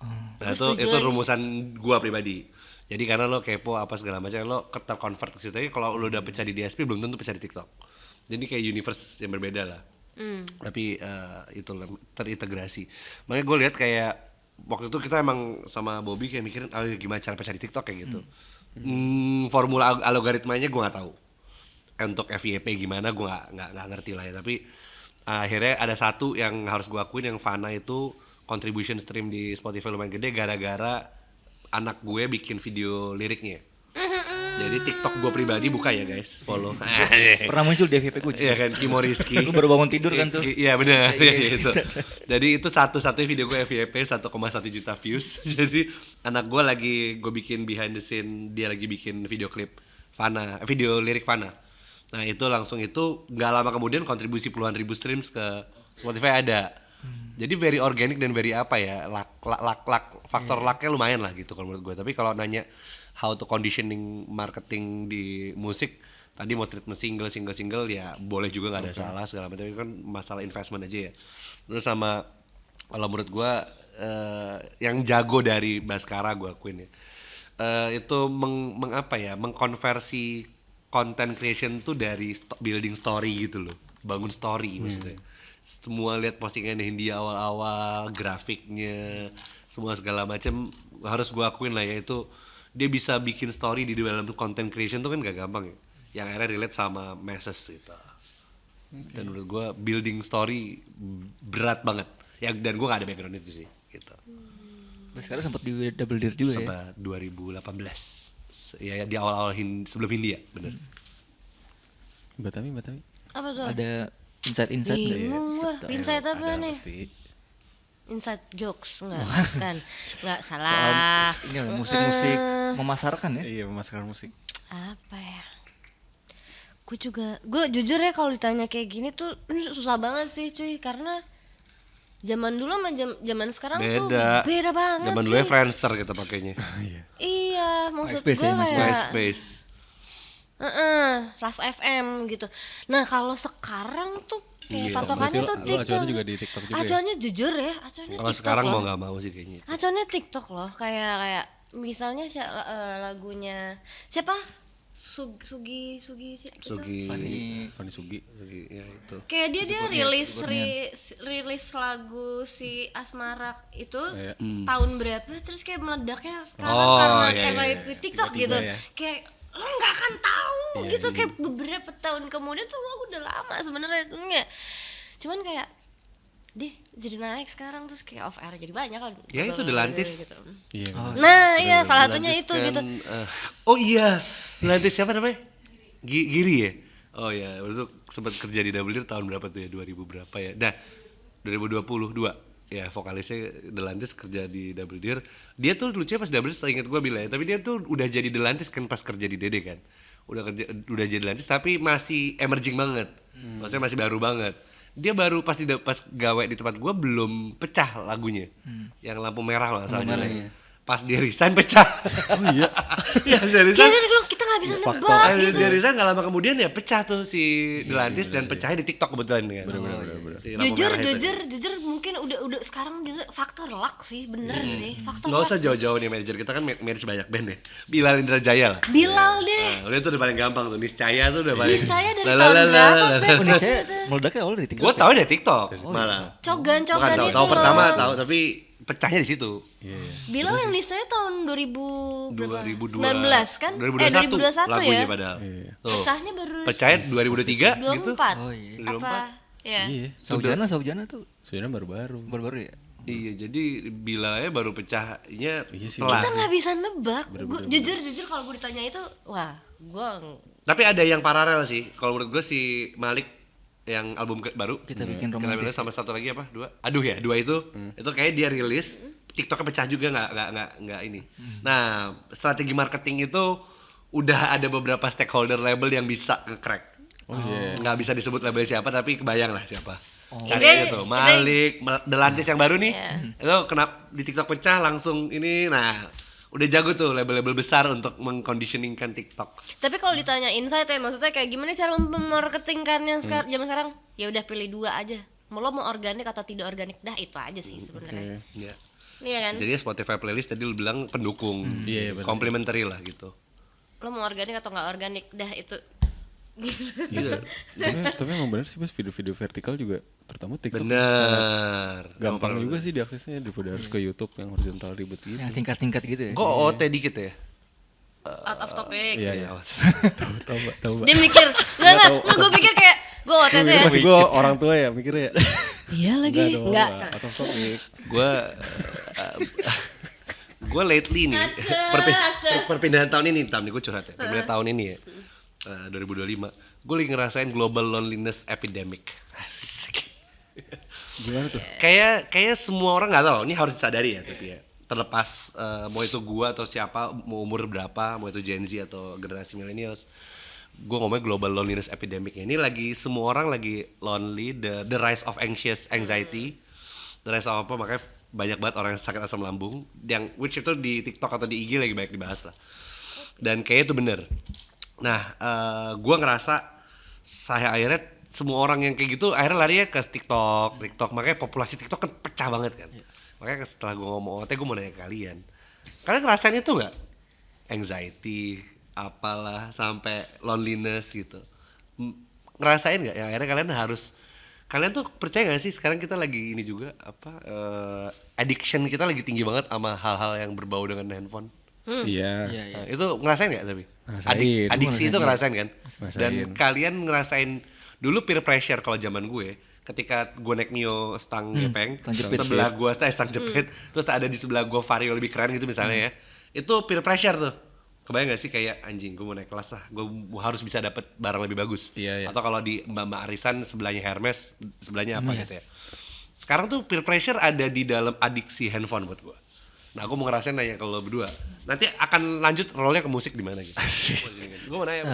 Nah Setuju itu lagi. rumusan gua pribadi. Jadi karena lo kepo apa segala macam lo terconvert ke situ aja kalau lo udah pecah di DSP belum tentu pecah di TikTok. Jadi kayak universe yang berbeda lah. Tapi itu terintegrasi. Makanya gue lihat kayak waktu itu kita emang sama Bobby kayak mikirin gimana cara pecah di TikTok kayak gitu. Formula algoritmanya gue nggak tahu. Untuk FYP gimana gue nggak ngerti lah ya. Tapi akhirnya ada satu yang harus gue akuin yang Fana itu contribution stream di Spotify lumayan gede gara-gara anak gue bikin video liriknya. Jadi TikTok gue pribadi buka ya guys, follow. Pernah muncul di FYP gue juga. Iya kan, Kimo Rizky. Gue baru bangun tidur kan tuh. Iya benar, Iya, gitu. Jadi itu satu-satunya video gue FYP 1,1 juta views. Jadi anak gue lagi gue bikin behind the scene, dia lagi bikin video klip Fana, video lirik Fana. Nah itu langsung itu nggak lama kemudian kontribusi puluhan ribu streams ke Spotify ada. Jadi very organic dan very apa ya, faktor lucknya lumayan lah gitu kalau menurut gue. Tapi kalau nanya how to conditioning marketing di musik, tadi mau treatment single ya boleh juga nggak ada salah segala macam. Itu kan masalah investment aja ya. Terus sama kalau menurut gue yang jago dari Baskara gue akuin ya, itu mengkonversi content creation tuh dari building story gitu loh, bangun story maksudnya. Semua lihat postingan Hindia awal-awal, grafiknya, semua segala macam harus gue akuin lah ya itu dia bisa bikin story di dalam content creation tuh kan gak gampang ya. Yang akhirnya relate sama masses gitu. Dan menurut gue building story berat banget. Ya dan gue gak ada background itu sih gitu. Sekarang sempat di Double Deer juga ya. Sampai 2018. Ya di awal-awal sebelum Hindia, bener. Batami. Apa tuh? Ada insight-insight nggak ya? Bingung gua. Insight apa Ada nih? pasti. Inside jokes enggak kan? Enggak Soal salah. ini loh, musik-musik memasarkan ya. Iya, memasarkan musik. Apa ya? Gue jujur ya kalau ditanya kayak gini tuh susah banget sih cuy karena zaman dulu sama zaman sekarang tuh beda banget. Zaman dulu ya Friendster kita pakainya. Iya, maksud MySpace gue ya, kayak MySpace. Last FM gitu. Nah kalau sekarang tuh kayak Iya, patokannya berarti tuh lu TikTok. acuannya juga di TikTok juga ya? Acuannya jujur ya, acuannya Kalau TikTok sekarang loh. mau nggak mau sih kayaknya. Acuannya TikTok loh, kayak misalnya lagunya siapa? Sugi gitu. Fanny Sugi. Ya itu. Kayak dia rilis lagu si Asmara itu Iya. tahun berapa terus kayak meledaknya sekarang Oh, karena iya, FYP TikTok Tiba-tiba gitu. ya. Kayak lo nggak akan tahu Iya, gitu iya. kayak beberapa tahun kemudian tuh lagu udah lama sebenarnya enggak. Cuman kayak jadi naik sekarang terus kayak off air jadi banyak kan. Ya, itu Delantis. Gitu. Iya. Nah, iya salah satunya Delantis itu kan, gitu. Oh iya, Delantis siapa namanya? Giri ya? Oh ya, waktu itu sempat kerja di Double Deer tahun berapa tuh ya? 2000 berapa ya? Nah, 2022. Ya, vokalisnya Delantis kerja di Double Deer. Dia tuh lucunya pas Double Deer, inget gue bilang ya, tapi dia tuh udah jadi Delantis kan pas kerja di Dede kan. Udah jadi Delantis tapi masih emerging banget. Maksudnya masih baru banget. Dia baru pas gawe di tempat gue belum pecah lagunya. Yang lampu merah lah soalnya. merah, iya. Pas dia resign pecah. Oh iya. Ya, dia resign. Kayak gitu kita nggak bisa nebak gitu. Dia resign gak lama kemudian ya pecah tuh si Delantis dan pecahnya di TikTok kebetulan kan. Si lampu merah itu. Jujur mungkin udah sekarang juga faktor luck sih, bener sih. Faktor Nggak luck. usah jauh-jauh nih manajer kita kan manage banyak band ya. Bilal Indrajaya lah. Bilal deh. Nah, udah itu udah paling gampang tuh. Niscaya tuh udah paling. Niscaya dari Lah, tahun lah, lah, berapa, lah, Beb? lah. Oh, ini saya meledaknya awal dari TikTok. Gue ya? tahu dari TikTok malah. Cogan Bukan itu tahu pertama loh. tahu tapi pecahnya di situ. Bilal yang listanya tahun 2002 19 kan? 2021 2021 lagunya ya? padahal. Tuh. Pecahnya baru Pecahnya 2023 gitu. 24. Oh iya. 2024. Apa? Ya. Iya, Saujana tuh sebenarnya baru-baru. baru-baru ya. Iya, jadi Bilal baru pecahnya Iya sih, telat. Kita nggak bisa nebak. Jujur kalau gue ditanya itu, wah, gue Tapi ada yang paralel sih. Kalau menurut gue si Malik yang album baru Kita bikin kita romantis. bilang sama satu lagi apa? Dua. Aduh ya, dua itu kayak dia rilis, TikToknya pecah juga nggak ini. Nah, strategi marketing itu udah ada beberapa stakeholder label yang bisa nge-crack. Oh iya. Nggak bisa disebut label siapa tapi kebayang lah siapa. Cari Ini- aja tuh, Malik, Delantis yang baru nih. Iya. Itu kenapa di TikTok pecah langsung ini. Nah, udah jago tuh label-label besar untuk mengconditioningkan TikTok. Tapi kalau ditanya insight ya, maksudnya kayak gimana cara memarketingkannya sekarang zaman sekarang? Ya udah pilih dua aja. Mau lo mau organik atau tidak organik, dah itu aja sih sebenarnya. Iya. Iya kan? Jadi Spotify playlist tadi lu bilang pendukung, Iya, bener sih. complementary lah gitu. Lo mau organik atau nggak organik, dah itu. Iya. tapi emang bener sih Bos, video-video vertikal juga terutama TikTok Bener. gampang juga sih diaksesnya daripada harus ke YouTube yang horizontal ribet gitu. Yang singkat-singkat gitu ya. Kok OT dikit ya? Out of topic. Iya iya. Awas. Tahu Mbak, tahu Mbak. Dia mikir, nggak, gue pikir kayak gue waktu itu ya. Masih gue orang tua ya mikirnya. Iya lagi, dong, nggak. Atau topik. Gue lately nih perpindahan tahun ini, nih gue curhat ya. Perpindahan tahun ini ya. 2025. Gue lagi ngerasain global loneliness epidemic. Asik. Gimana tuh? Kayak semua orang nggak tahu, ini harus disadari ya tapi ya. Terlepas mau itu gua atau siapa, mau umur berapa, mau itu Gen Z atau generasi millennials, gue ngomongnya global loneliness epidemic. Ini lagi semua orang lagi lonely, the rise of anxious anxiety, the rise of apa, makanya banyak banget orang yang sakit asam lambung, yang which itu di TikTok atau di IG lagi banyak dibahas lah. Dan kayaknya itu bener. Nah, gue ngerasa saya akhirnya semua orang yang kayak gitu akhirnya larinya ke TikTok, makanya populasi TikTok kan pecah banget kan. Makanya setelah gue ngomong OT, gue mau nanya ke kalian ngerasain itu nggak? Anxiety, apalah, sampai loneliness gitu. Ngerasain nggak? Yang akhirnya kalian tuh percaya nggak sih sekarang kita lagi ini juga addiction kita lagi tinggi banget sama hal-hal yang berbau dengan handphone. Iya. Iya, iya. Nah, itu ngerasain nggak tapi? Ngerasain. Adiksi itu ngerasain kan? Ngerasain. Dan kalian ngerasain dulu peer pressure kalau zaman gue, ketika gue naik Mio stang gepeng, stang jepit. sebelah gue stang jepit, terus ada di sebelah gue Vario lebih keren gitu misalnya ya, itu peer pressure tuh. Kebayang gak sih kayak anjing gue mau naik kelas lah, gue harus bisa dapet barang lebih bagus. Iya, iya. Atau kalau di Mbak Arisan sebelahnya Hermes, sebelahnya apa gitu ya. Sekarang tuh peer pressure ada di dalam adiksi handphone buat gue. Nah, aku mau ngerasain nanya ke lo berdua. Nanti akan lanjut role-nya ke musik di mana gitu. Gue mau nanya.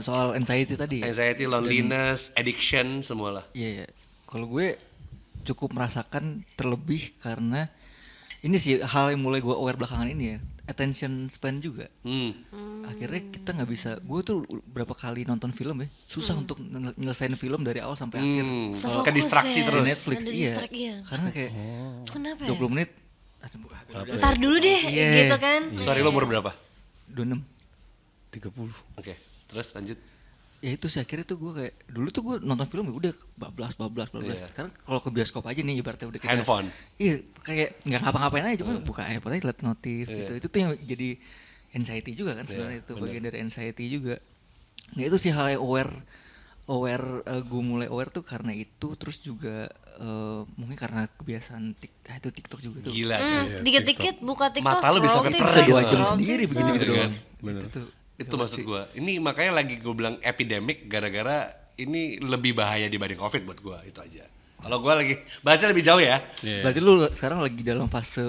Soal anxiety tadi. Anxiety, loneliness, addiction, semua lah. Iya, iya. Kalau gue cukup merasakan terlebih karena ini sih hal yang mulai gue aware belakangan ini ya, attention span juga. Akhirnya kita nggak bisa. Gue tuh berapa kali nonton film ya, susah untuk nyelesain film dari awal sampai akhir. Susah Ke distraksi fokus ya. terus. Di Netflix, Ada iya. distract, iya. Karena kayak Kenapa ya? 20 menit. Ntar dulu deh, Iya. gitu kan. Sorry, lo umur berapa? 26. 30. Oke, terus lanjut. Ya itu sih akhirnya tuh gue kayak dulu tuh gue nonton film ya udah bablas. Iya. Sekarang kalau ke bioskop aja nih ibaratnya udah kita Handphone. Iya, kayak nggak ngapa-ngapain aja cuma buka app aja liat notif Iya. gitu. Itu tuh yang jadi anxiety juga kan sebenarnya itu bagian dari anxiety juga. Nah itu sih hal yang gue mulai aware tuh karena itu, terus juga mungkin karena kebiasaan itu TikTok juga tuh. Gila. Dikit-dikit buka TikTok. Mata lu bisa scroll sampai TikTok, Bisa 2 jam scroll sendiri TikTok. begitu-begitu Iya doang. kan? Bener. Itu maksud gue. Ini makanya lagi gue bilang epidemic gara-gara ini lebih bahaya dibanding COVID buat gue, itu aja. Kalau gue lagi bahasnya lebih jauh ya. Berarti lu sekarang lagi dalam fase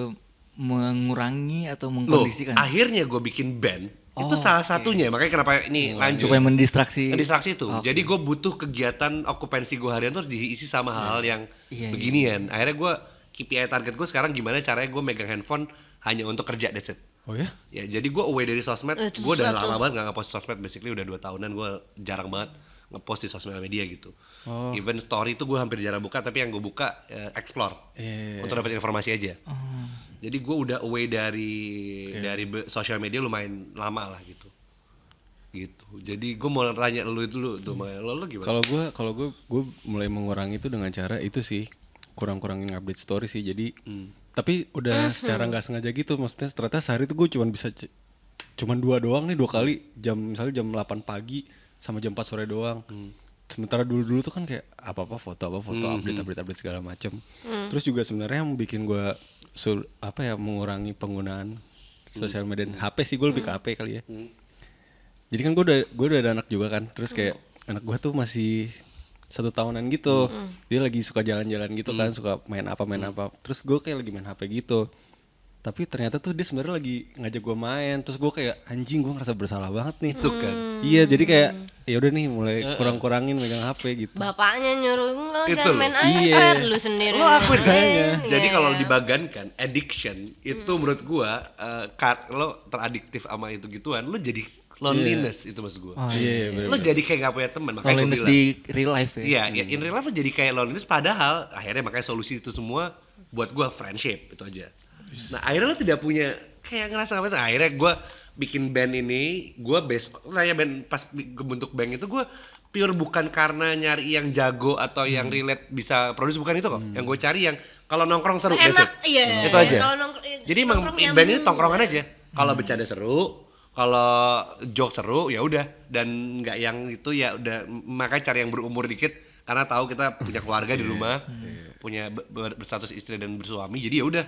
mengurangi atau Loh, mengkondisikan akhirnya gue bikin band. Itu salah satunya, makanya kenapa ini lanjut. supaya mendistraksi. Distraksi itu. Oke. Jadi gue butuh kegiatan okupansi gue harian tuh harus diisi sama hal-hal yang Iya, beginian. Akhirnya gue KPI target gue sekarang gimana caranya gue megang handphone hanya untuk kerja, that's it. Oh ya? Ya jadi gue away dari sosmed, Itu gue udah susah lama tuh. banget gak ngepost sosmed, basically udah 2 tahunan gue jarang banget ngepost di sosial media gitu. Even story itu gue hampir jarang buka, tapi yang gue buka explore untuk dapat informasi aja. Jadi gue udah away dari sosial media lumayan lama lah gitu. Jadi gue mau tanya lu dulu tuh, lo gimana? Kalau gue mulai mengurangi itu dengan cara itu sih. kurang-kurangin update story sih. Jadi tapi udah secara nggak sengaja gitu. Maksudnya ternyata sehari itu gue cuman bisa cuman 2 doang nih, 2 kali, misalnya jam 8 pagi sama jam 4 sore doang. Sementara dulu tuh kan kayak apa foto update segala macem. Terus juga sebenarnya yang bikin gue mengurangi penggunaan sosial media dan HP sih, gue lebih ke HP kali ya. Jadi kan gue udah ada anak juga kan. Terus kayak anak gue tuh masih 1 tahunan gitu. Dia lagi suka jalan-jalan gitu kan, suka main apa. Terus gue kayak lagi main HP gitu. Tapi ternyata tuh dia sebenarnya lagi ngajak gue main. Terus gue kayak anjing, gue ngerasa bersalah banget nih. Tuh kan. Iya, jadi kayak ya udah nih mulai kurang-kurangin megang HP gitu. Bapaknya nyuruh lo Itu jangan loh. main Iya. iPad, lu sendiri Lo akuin kan? main. Jadi Iya. kalau dibagankan addiction itu menurut gua lo teradiktif sama itu gituan, lo jadi loneliness itu maksud gua. Iya, bener. Lo jadi kayak gak punya teman, makanya gua Loneliness bilang. di real life ya. Iya, ya, in real life lo jadi kayak loneliness, padahal akhirnya makanya solusi itu semua buat gua friendship itu aja. Nah akhirnya lo tidak punya kayak ngerasa apa itu. Akhirnya gua bikin band ini, gua band pas bentuk band itu gua pure bukan karena nyari yang jago atau yang relate bisa produce, bukan itu kok. Yang gue cari yang kalau nongkrong seru, that's Enak, it. iya. Itu aja. Kalau Jadi emang nongkrong band ini nyambung. tongkrongan aja. Kalau bercanda seru, kalau joke seru ya udah, dan nggak yang itu ya udah. Makanya cari yang berumur dikit karena tahu kita punya keluarga di rumah, punya berstatus istri dan bersuami. Jadi ya udah,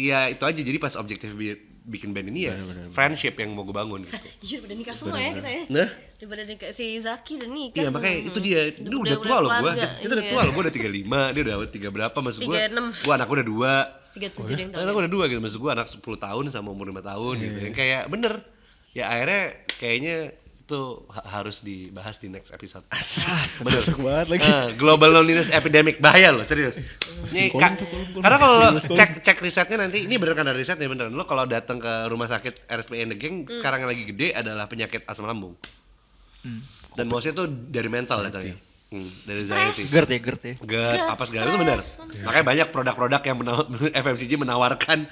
ya itu aja. Jadi pas objektif bikin band ini ya friendship yang mau gue bangun gitu. Jujur udah nikah semua ya kita ya. Nah, Daripada nikah, si Zaki udah nikah. iya makanya itu dia. Ini udah tua loh gue. Kita udah tua loh. Gue udah 35, dia udah 3 berapa maksud gue. 36. Gue anak gue udah 2. 37 deh yang tahu. Anak gue udah 2 gitu, maksud gue anak 10 tahun sama umur 5 tahun gitu. Yang kayak bener. Ya akhirnya kayaknya itu harus dibahas di next episode. Bener. Masuk banget lagi. Global loneliness epidemic, bahaya loh, serius. Ini karena kalau lo cek risetnya nanti, ini bener kan ada risetnya bener. Lo kalau datang ke rumah sakit RSPI The Gang sekarang yang lagi gede adalah penyakit asam lambung. Dan mostly tuh dari mental datangnya. Dari anxiety. GERD ya. GERD, apa segala itu benar. Makanya banyak produk-produk yang FMCG menawarkan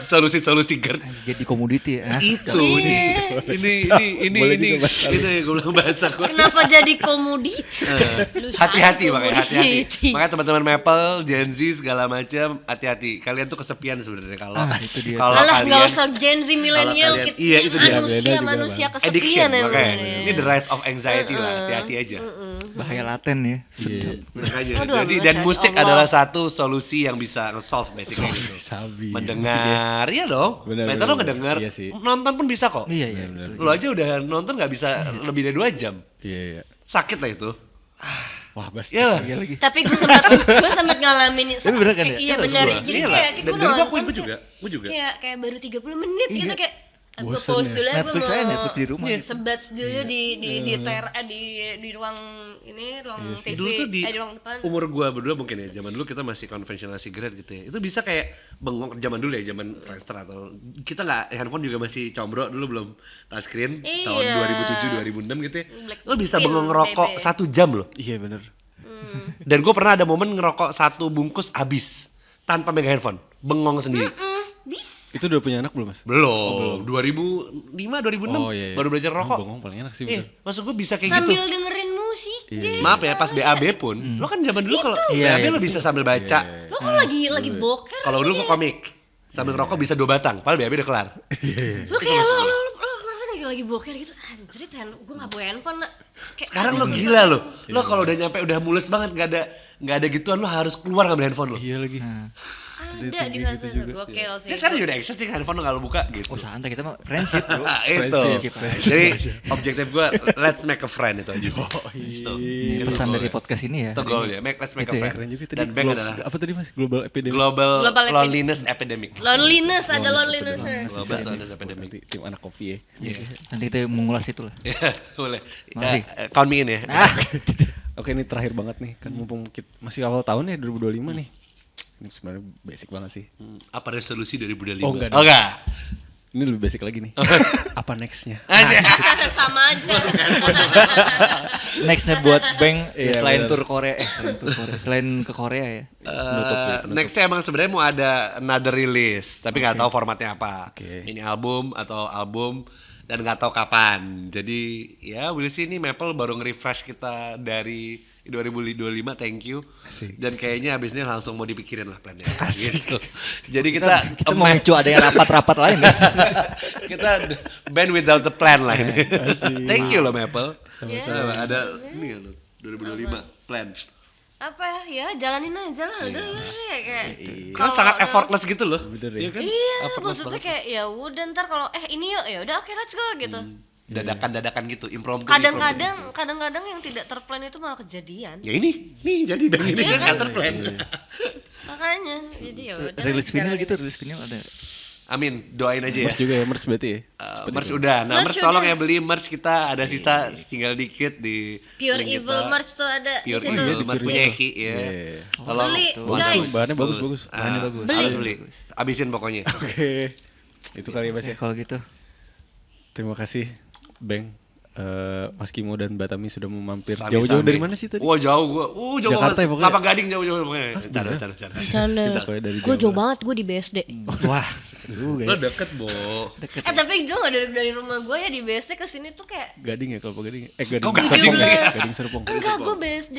solusi-solusi GERD. Jadi komoditi ya. Itu ini Boleh juga bahasa lu. gue bilang bahasa gue. Kenapa jadi komoditi? Lu Hati-hati salah makanya hati-hati. komoditi. Makanya teman-teman Maple, Gen Z segala macam hati-hati. Kalian tuh kesepian sebenarnya kalau itu dia. kalau Alah, kalian nggak usah Gen Z milenial, kalian- kita iya, itu dia. manusia addiction kesepian ya. makanya. Ini the rise of anxiety lah, hati-hati aja. Bahaya laten ya. Makanya. Aduh, Jadi Masya dan musik Allah. adalah satu solusi yang bisa nge-solve basically gitu. Sabi. Mendengar, iya dong. Benar, Later lo benar, ngedenger, iya sih. nonton pun bisa kok. Iya iya. Benar, betul. Lo aja udah nonton nggak bisa lebih dari 2 jam. Iya. Sakit lah itu. Wah, pasti. Iya lah. Iya lagi. Tapi gue sempat ngalamin Tapi bener kan ya? Iya Itu benar. gua. Jadi Iyalah. kayak Dan gue gua nonton. akuin, gua juga. Kayak baru 30 menit gitu kayak gue Bosen pause ya. dulu ya, gue Netflix aja, Netflix di rumah. sebat dulu di ruang ini, ruang TV, Dulu tuh di ruang depan. umur gua berdua mungkin ya, zaman dulu kita masih konvensional cigarette gitu ya. Itu bisa kayak bengong zaman dulu ya, zaman Friendster atau kita nggak, handphone juga masih combro dulu, belum touchscreen, tahun Iya. 2007 2006 gitu ya. Black Lo bisa pin, bengong ngerokok baby. 1 jam loh. Iya bener. Dan gue pernah ada momen ngerokok 1 bungkus habis tanpa megang handphone, bengong sendiri. Bis. Itu udah punya anak belum, Mas? Belum, 2005 2006 Oh, iya, iya. baru belajar rokok. Bengong paling enak sih, Iya, bener. maksud gue bisa kayak gitu. Sambil dengerin musik deh. Maaf ya, pas BAB pun, lo kan zaman dulu kalau Iya, BAB iya, lo bisa sambil baca. Lo kan lagi boker. Kalau dulu gue komik, sambil ngerokok bisa 2 batang, padahal BAB udah kelar. Lo kayak lo ngerasa lagi boker gitu. Anjir, gue nggak bawa handphone nak. Kayak Sekarang lo susah gila lo. Iya. Lo kalau udah nyampe udah mules banget, nggak ada gituan, lo harus keluar ngambil handphone lo. Iya lagi. ada di fase itu gokil sih. Ini sekarang juga access nih handphone lo kalau buka gitu. Oh santai, kita mah friendship bro. Itu. Friendship. Jadi objektif gue let's make a friend itu aja sih. Itu. Ini pesan dari podcast ini ya. Itu goalnya, let's make a Itu ya, friend. Keren juga tadi. Dan bank adalah Apa tadi, Mas? Global epidemic. global Global loneliness epidemic. Loneliness, ada loneliness. Global loneliness epidemic. Nanti tim anak kopi ya. Iya. Nanti kita mengulas itu lah. Ya, boleh. Makasih. Count me in ya. Oke, ini terakhir banget nih. Kan mumpung masih awal tahun ya 2025 nih. Ini sebenarnya basic banget sih. Apa resolusi 2025? Oh, enggak. Oh, enggak. Ini lebih basic lagi nih. Apa nextnya? Sama aja. Nextnya buat Bank Iya, selain benar. tur Korea, selain ke Korea ya. Nextnya emang sebenarnya mau ada another release, tapi nggak tahu formatnya apa. Oke. Mini album atau album, dan nggak tahu kapan. Jadi ya we'll see, ini Maple baru nge-refresh kita dari 2025 thank you. Asik. Dan kayaknya abis ini langsung mau dipikirin lah plannya. Gitu. Jadi kita Kita mau ngecu ada yang rapat-rapat lain ya. kita band without the plan lah ini. Thank you loh Maple. Sama-sama. Ada ini loh 2025 plan. Apa ya, jalanin aja lah udah kayak Karena sangat effortless gitu loh. Bener ya. Iya kan? iya Effortless maksudnya banget. kayak ya udah ntar kalau ini yuk ya udah oke let's go gitu. Dadakan gitu, impromptu. Kadang-kadang yang tidak terplan itu malah kejadian. Ya ini, nih jadi band ini Iya kan kan? terplan. Makanya jadi ya udah Rilis vinyl jalanin. gitu, rilis vinyl ada. Amin, doain aja ya. Merch juga ya, merch berarti ya. Merch udah, nah Merch merch tolong udah. ya beli merch kita ada sisa tinggal dikit di Pure link Evil kita. merch tuh ada di Pure situ. Evil merch punya Eki ya. Iya. Tolong Beli, bantu. guys. Bahannya bagus. Bahannya bagus. Beli. Harus beli. Abisin pokoknya. Oke. Itu kali ya Bas ya. Kalau gitu. Terima kasih Bang. Mas Kimo dan Batami sudah mau mampir. Sami-sami. Jauh-jauh dari mana sih tadi? Wah jauh gua. Jauh Jakarta banget. ya pokoknya? Kelapa Gading jauh-jauh pokoknya. Canda. Bercanda. Pokoknya dari Gue Jawa jauh banget, gue di BSD. Wah, Lo deket, Bo. deket. Tapi jauh gak dari rumah gue ya di BSD ke sini tuh kayak Gading ya, Kelapa Gading. Gading. Oh, Gading. Gading Serpong. enggak, gue BSD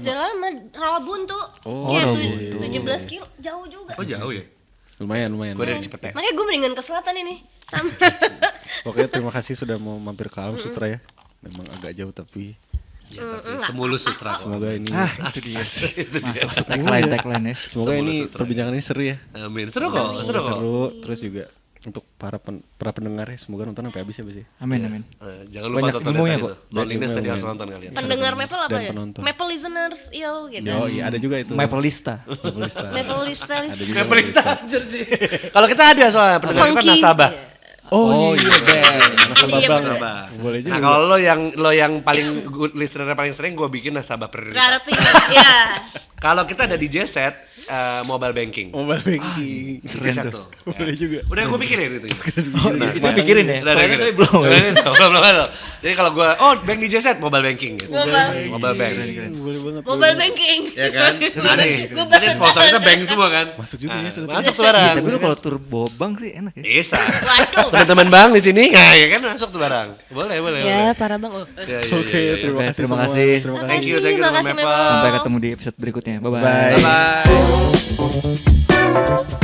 lama, Rawabuntu. Oh, Kayak Rawabuntu. 17 kilo, jauh juga. Oh jauh ya? Lumayan. Gue dari Cipete. Makanya gue mendingan ke selatan ini. Sama. Pokoknya terima kasih sudah mau mampir ke Alam Sutra ya. Memang agak jauh tapi Ya, tapi semulus sutra kok. semoga ini Itu dia. Itu dia. Masuk tagline ya. semoga Semulus ini Sutra. perbincangan ini seru ya. Amin. Seru kok, seru kok. Seru terus juga untuk para pendengar ya semoga nonton sampai habis ya Bas ya. Amin. Jangan lupa Banyak tonton ilmunya tadi kok. tuh. Loneliness tadi Ilmu-ilmu. harus nonton kalian. Pendengar Maple apa Dan ya? penonton. Maple listeners, yo gitu. Yo, iya ada juga itu. Maple Lista. Maple Lista. Maple listeners. Ada juga Maple Lista anjir sih. Kalau kita ada soalnya pendengar kita Funky. nasabah. Oh iya nasabah Iya, bang. Nasabah. Boleh juga. Nah kalau lo yang paling good listener paling sering gue bikin nasabah prioritas. Berarti ya. Kalau kita ada di J-Set, mobile banking. Mobile banking. J-Set tuh. Boleh juga. Udah gue pikirin itu. Oh, itu pikirin ya. Udah Soalnya pikirin. tadi belum. Belum. Jadi kalau gue, bank di J-Set, mobile banking. Gitu. Mobile bank. Boleh banget. Mobile banking. Ya kan? Aneh. Gua Jadi baru sponsor kita bank semua kan? Masuk juga ya ternyata. Masuk tuh Iya, barang. tapi lu kalau turbo bank sih enak ya. Bisa. Waduh. Teman-teman bang di sini, nah, ya kan masuk tuh barang. Boleh. Ya, parah bang. Oh. Ya, Oke, terima Oke, kasih terima semua. kasih. Terima kasih. Thank you Teman Makasih, Maple. Maple. Sampai ketemu di episode berikutnya. Bye-bye. Bye. Bye-bye.